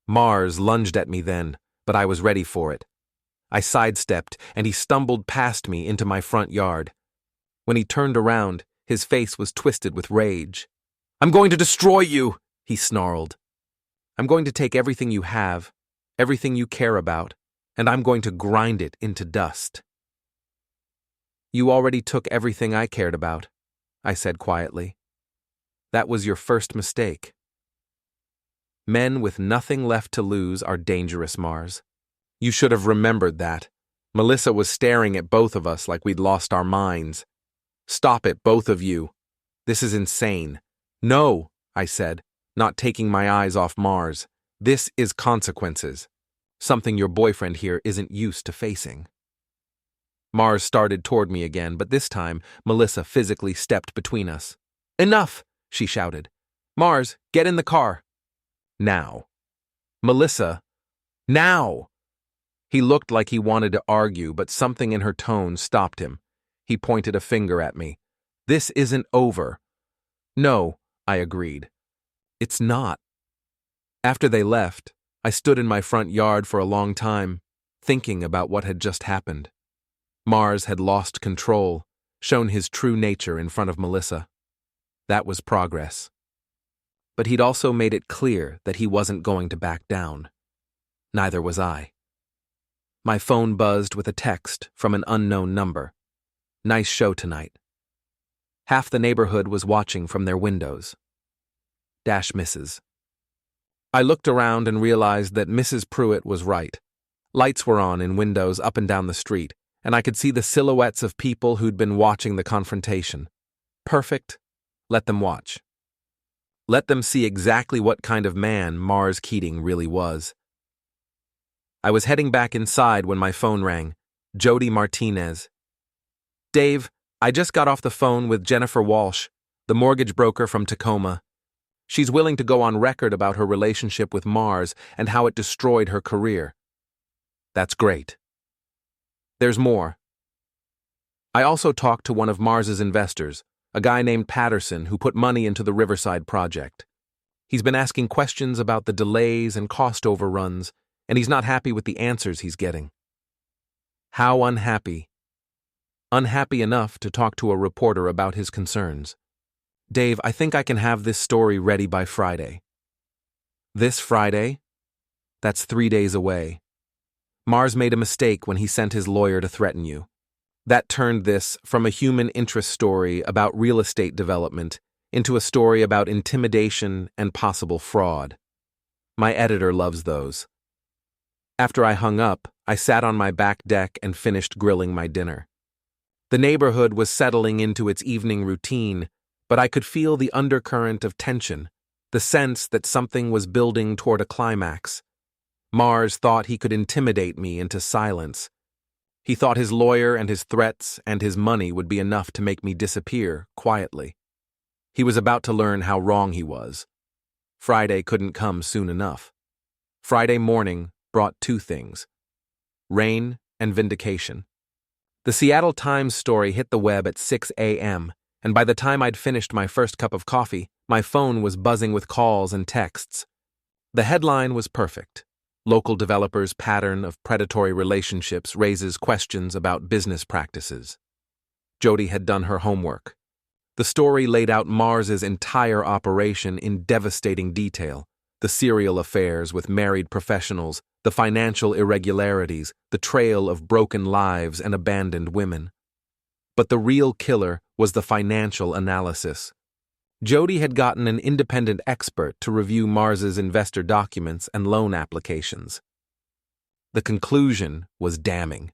Mars lunged at me then, but I was ready for it. I sidestepped, and he stumbled past me into my front yard. When he turned around, his face was twisted with rage. I'm going to destroy you, he snarled. I'm going to take everything you have, everything you care about, and I'm going to grind it into dust. You already took everything I cared about. I said quietly. That was your first mistake. Men with nothing left to lose are dangerous, Mars. You should have remembered that. Melissa was staring at both of us like we'd lost our minds. Stop it, both of you. This is insane. No, I said, not taking my eyes off Mars. This is consequences. Something your boyfriend here isn't used to facing. Mars started toward me again, but this time, Melissa physically stepped between us. Enough, she shouted. Mars, get in the car. Now. Melissa. Now. He looked like he wanted to argue, but something in her tone stopped him. He pointed a finger at me. This isn't over. No, I agreed. It's not. After they left, I stood in my front yard for a long time, thinking about what had just happened. Mars had lost control, shown his true nature in front of Melissa. That was progress. But he'd also made it clear that he wasn't going to back down. Neither was I. My phone buzzed with a text from an unknown number. Nice show tonight. Half the neighborhood was watching from their windows. Misses. I looked around and realized that Mrs. Pruitt was right. Lights were on in windows up and down the street, and I could see the silhouettes of people who'd been watching the confrontation. Perfect. Let them watch. Let them see exactly what kind of man Mars Keating really was. I was heading back inside when my phone rang. Jody Martinez. Dave, I just got off the phone with Jennifer Walsh, the mortgage broker from Tacoma. She's willing to go on record about her relationship with Mars and how it destroyed her career. That's great. There's more. I also talked to one of Mars's investors, a guy named Patterson who put money into the Riverside project. He's been asking questions about the delays and cost overruns, and he's not happy with the answers he's getting. How unhappy? Unhappy enough to talk to a reporter about his concerns. Dave, I think I can have this story ready by Friday. This Friday? That's 3 days away. Mars made a mistake when he sent his lawyer to threaten you. That turned this from a human interest story about real estate development into a story about intimidation and possible fraud. My editor loves those. After I hung up, I sat on my back deck and finished grilling my dinner. The neighborhood was settling into its evening routine, but I could feel the undercurrent of tension, the sense that something was building toward a climax. Mars thought he could intimidate me into silence. He thought his lawyer and his threats and his money would be enough to make me disappear quietly. He was about to learn how wrong he was. Friday couldn't come soon enough. Friday morning brought two things: rain and vindication. The Seattle Times story hit the web at 6 a.m., and by the time I'd finished my first cup of coffee, my phone was buzzing with calls and texts. The headline was perfect. Local developers' pattern of predatory relationships raises questions about business practices. Jody had done her homework. The story laid out Mars's entire operation in devastating detail: the serial affairs with married professionals, the financial irregularities, the trail of broken lives and abandoned women. But the real killer was the financial analysis. Jody had gotten an independent expert to review Mars's investor documents and loan applications. The conclusion was damning.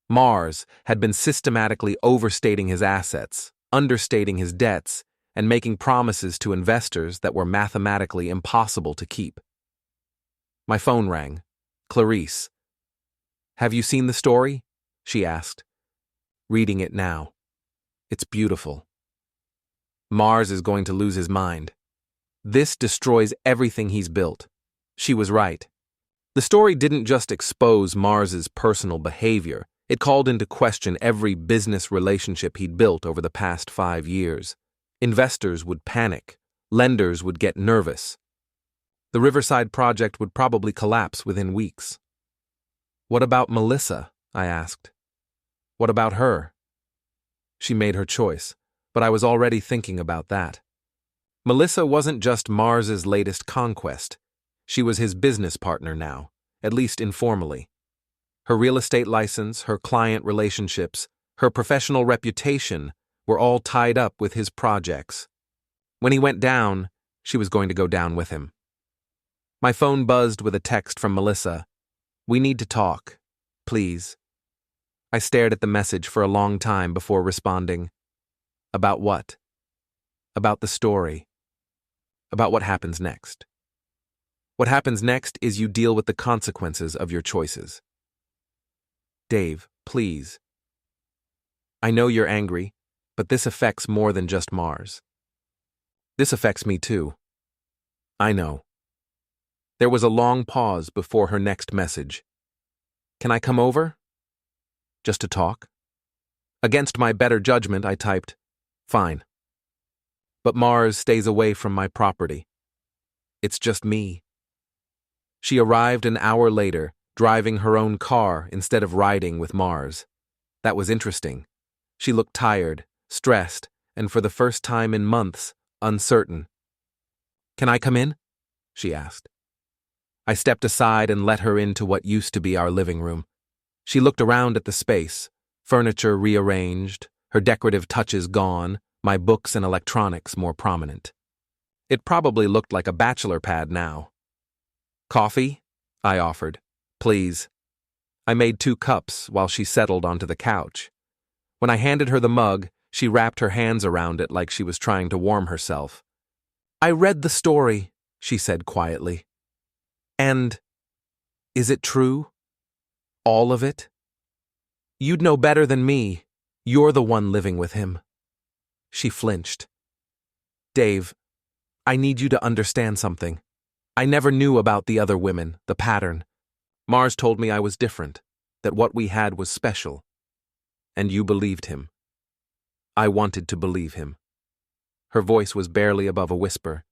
Mars had been systematically overstating his assets, understating his debts, and making promises to investors that were mathematically impossible to keep. My phone rang. Clarice. "Have you seen the story?" she asked. Reading it now. It's beautiful. Mars is going to lose his mind. This destroys everything he's built. She was right. The story didn't just expose Mars's personal behavior, it called into question every business relationship he'd built over the past 5 years. Investors would panic. Lenders would get nervous. The Riverside project would probably collapse within weeks. What about Melissa? I asked. What about her? She made her choice, but I was already thinking about that. Melissa wasn't just Mars's latest conquest. She was his business partner now, at least informally. Her real estate license, her client relationships, her professional reputation were all tied up with his projects. When he went down, she was going to go down with him. My phone buzzed with a text from Melissa. "We need to talk. Please." I stared at the message for a long time before responding. About what? About the story. About what happens next. What happens next is you deal with the consequences of your choices. Dave, please. I know you're angry, but this affects more than just Mars. This affects me too. I know. There was a long pause before her next message. Can I come over? Just to talk? Against my better judgment, I typed, fine. But Mars stays away from my property. It's just me. She arrived an hour later, driving her own car instead of riding with Mars. That was interesting. She looked tired, stressed, and for the first time in months, uncertain. Can I come in? She asked. I stepped aside and let her into what used to be our living room. She looked around at the space, furniture rearranged, her decorative touches gone, my books and electronics more prominent. It probably looked like a bachelor pad now. Coffee? I offered. Please. I made 2 cups while she settled onto the couch. When I handed her the mug, she wrapped her hands around it like she was trying to warm herself. I read the story, she said quietly. And is it true? All of it? You'd know better than me. You're the one living with him. She flinched. Dave, I need you to understand something. I never knew about the other women, the pattern. Mars told me I was different, that what we had was special. And you believed him. I wanted to believe him. Her voice was barely above a whisper.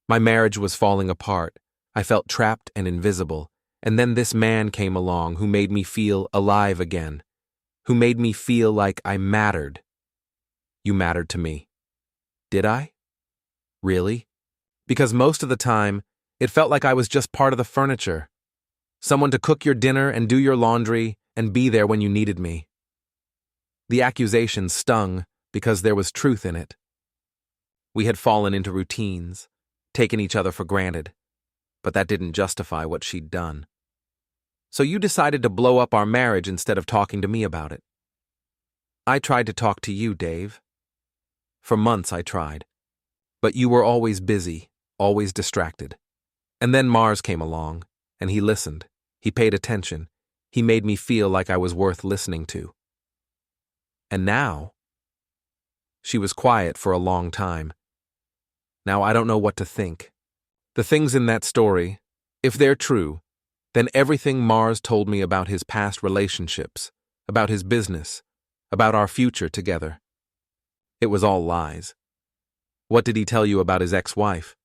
My marriage was falling apart. I felt trapped and invisible. And then this man came along who made me feel alive again, who made me feel like I mattered. You mattered to me. Did I? Really? Because most of the time, it felt like I was just part of the furniture. Someone to cook your dinner and do your laundry and be there when you needed me. The accusation stung because there was truth in it. We had fallen into routines, taken each other for granted, but that didn't justify what she'd done. So you decided to blow up our marriage instead of talking to me about it. I tried to talk to you, Dave. For months I tried. But you were always busy, always distracted. And then Mars came along, and he listened. He paid attention. He made me feel like I was worth listening to. And now? She was quiet for a long time. Now I don't know what to think. The things in that story, if they're true, then everything Mars told me about his past relationships, about his business, about our future together. It was all lies. What did he tell you about his ex-wife?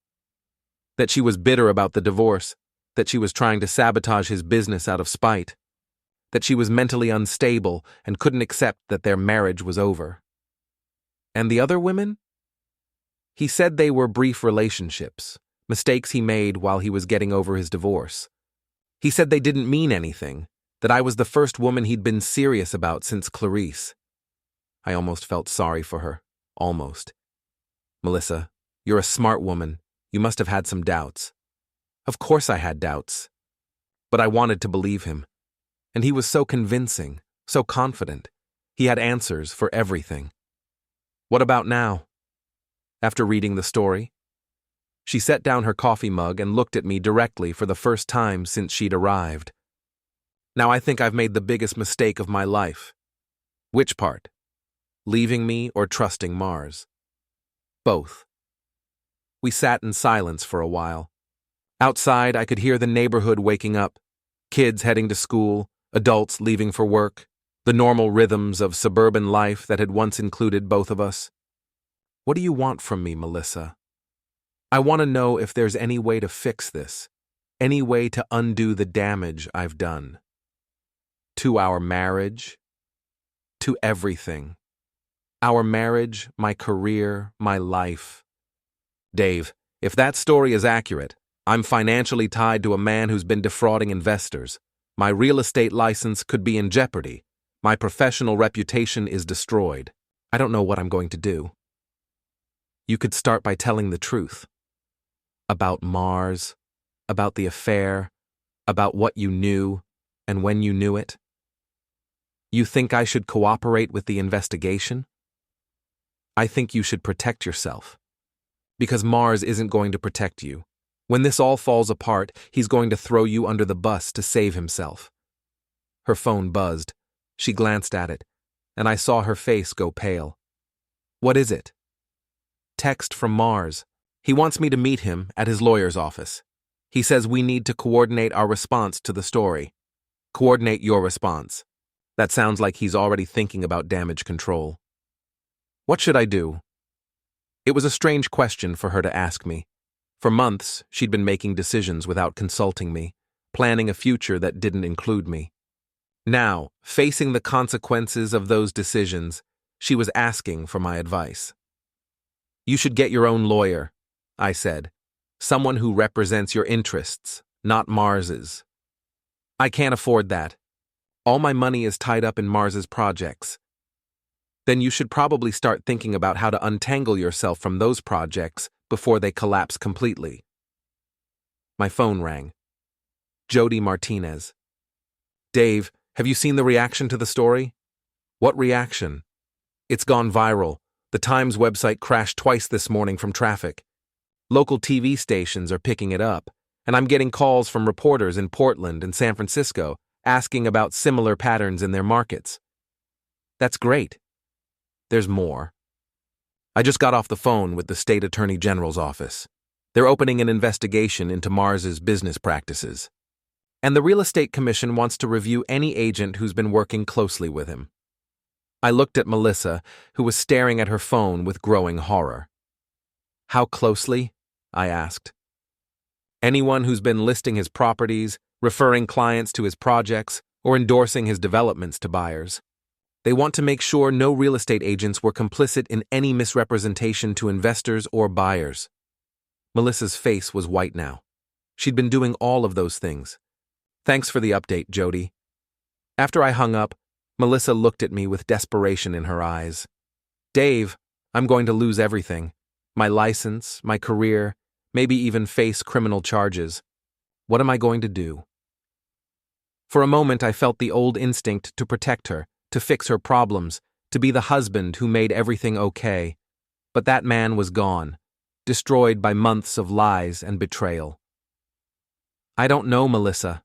That she was bitter about the divorce, that she was trying to sabotage his business out of spite, that she was mentally unstable and couldn't accept that their marriage was over. And the other women? He said they were brief relationships, mistakes he made while he was getting over his divorce. He said they didn't mean anything, that I was the first woman he'd been serious about since Clarice. I almost felt sorry for her. Almost. Melissa, you're a smart woman. You must have had some doubts. Of course I had doubts. But I wanted to believe him. And he was so convincing, so confident. He had answers for everything. What about now? After reading the story? She set down her coffee mug and looked at me directly for the first time since she'd arrived. Now I think I've made the biggest mistake of my life. Which part? Leaving me or trusting Mars? Both. We sat in silence for a while. Outside, I could hear the neighborhood waking up, kids heading to school, adults leaving for work, the normal rhythms of suburban life that had once included both of us. What do you want from me, Melissa? I want to know if there's any way to fix this, any way to undo the damage I've done. To our marriage, to everything. Our marriage, my career, my life. Dave, if that story is accurate, I'm financially tied to a man who's been defrauding investors. My real estate license could be in jeopardy. My professional reputation is destroyed. I don't know what I'm going to do. You could start by telling the truth. About Mars, about the affair, about what you knew, and when you knew it. You think I should cooperate with the investigation? I think you should protect yourself. Because Mars isn't going to protect you. When this all falls apart, he's going to throw you under the bus to save himself. Her phone buzzed. She glanced at it, and I saw her face go pale. What is it? Text from Mars. He wants me to meet him at his lawyer's office. He says we need to coordinate our response to the story. Coordinate your response. That sounds like he's already thinking about damage control. What should I do? It was a strange question for her to ask me. For months, she'd been making decisions without consulting me, planning a future that didn't include me. Now, facing the consequences of those decisions, she was asking for my advice. You should get your own lawyer, I said. Someone who represents your interests, not Mars's. I can't afford that. All my money is tied up in Mars's projects. Then you should probably start thinking about how to untangle yourself from those projects before they collapse completely. My phone rang. Jody Martinez. Dave, have you seen the reaction to the story? What reaction? It's gone viral. The Times website crashed twice this morning from traffic. Local TV stations are picking it up, and I'm getting calls from reporters in Portland and San Francisco asking about similar patterns in their markets. That's great. There's more. I just got off the phone with the State Attorney General's office. They're opening an investigation into Mars's business practices. And the Real Estate Commission wants to review any agent who's been working closely with him. I looked at Melissa, who was staring at her phone with growing horror. How closely? I asked. Anyone who's been listing his properties, referring clients to his projects, or endorsing his developments to buyers. They want to make sure no real estate agents were complicit in any misrepresentation to investors or buyers. Melissa's face was white now. She'd been doing all of those things. Thanks for the update, Jody. After I hung up, Melissa looked at me with desperation in her eyes. Dave, I'm going to lose everything. My license, my career, maybe even face criminal charges. What am I going to do? For a moment, I felt the old instinct to protect her, to fix her problems, to be the husband who made everything okay. But that man was gone, destroyed by months of lies and betrayal. I don't know, Melissa.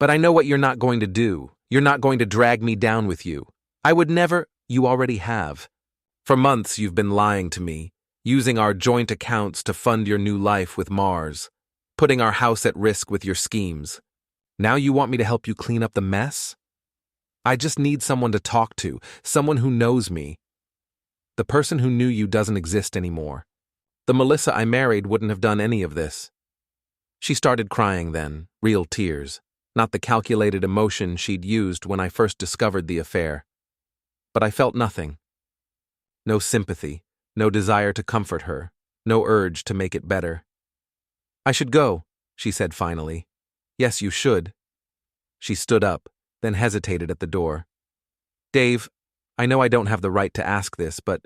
But I know what you're not going to do. You're not going to drag me down with you. I would never. You already have. For months you've been lying to me, using our joint accounts to fund your new life with Mars, putting our house at risk with your schemes. Now you want me to help you clean up the mess? I just need someone to talk to, someone who knows me. The person who knew you doesn't exist anymore. The Melissa I married wouldn't have done any of this. She started crying then, real tears, not the calculated emotion she'd used when I first discovered the affair. But I felt nothing. No sympathy, no desire to comfort her, no urge to make it better. I should go, she said finally. Yes, you should. She stood up, then hesitated at the door. Dave, I know I don't have the right to ask this, but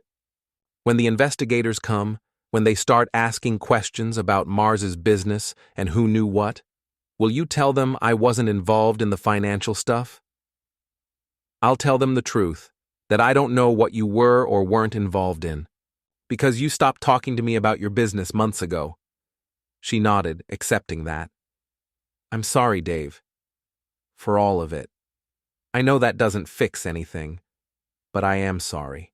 when the investigators come, when they start asking questions about Mars's business and who knew what, will you tell them I wasn't involved in the financial stuff? I'll tell them the truth, that I don't know what you were or weren't involved in, because you stopped talking to me about your business months ago. She nodded, accepting that. I'm sorry, Dave. For all of it. I know that doesn't fix anything, but I am sorry.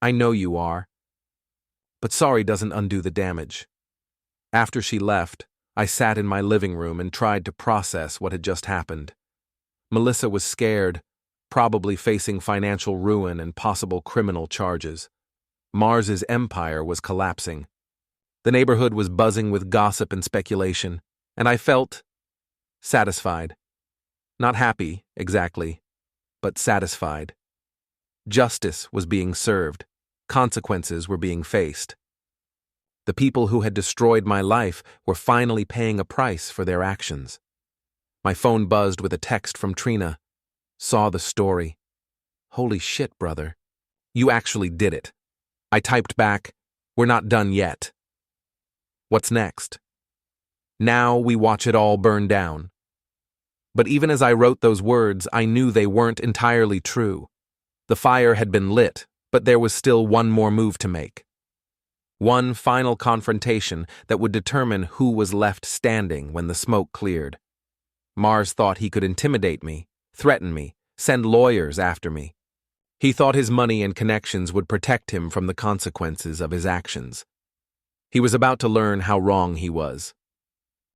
I know you are. But sorry doesn't undo the damage. After she left, I sat in my living room and tried to process what had just happened. Melissa was scared, probably facing financial ruin and possible criminal charges. Mars's empire was collapsing. The neighborhood was buzzing with gossip and speculation, and I felt satisfied. Not happy, exactly, but satisfied. Justice was being served. Consequences were being faced. The people who had destroyed my life were finally paying a price for their actions. My phone buzzed with a text from Trina. Saw the story. Holy shit, brother. You actually did it. I typed back, "We're not done yet." What's next? Now we watch it all burn down. But even as I wrote those words, I knew they weren't entirely true. The fire had been lit, but there was still one more move to make. One final confrontation that would determine who was left standing when the smoke cleared. Mars thought he could intimidate me, threaten me, send lawyers after me. He thought his money and connections would protect him from the consequences of his actions. He was about to learn how wrong he was.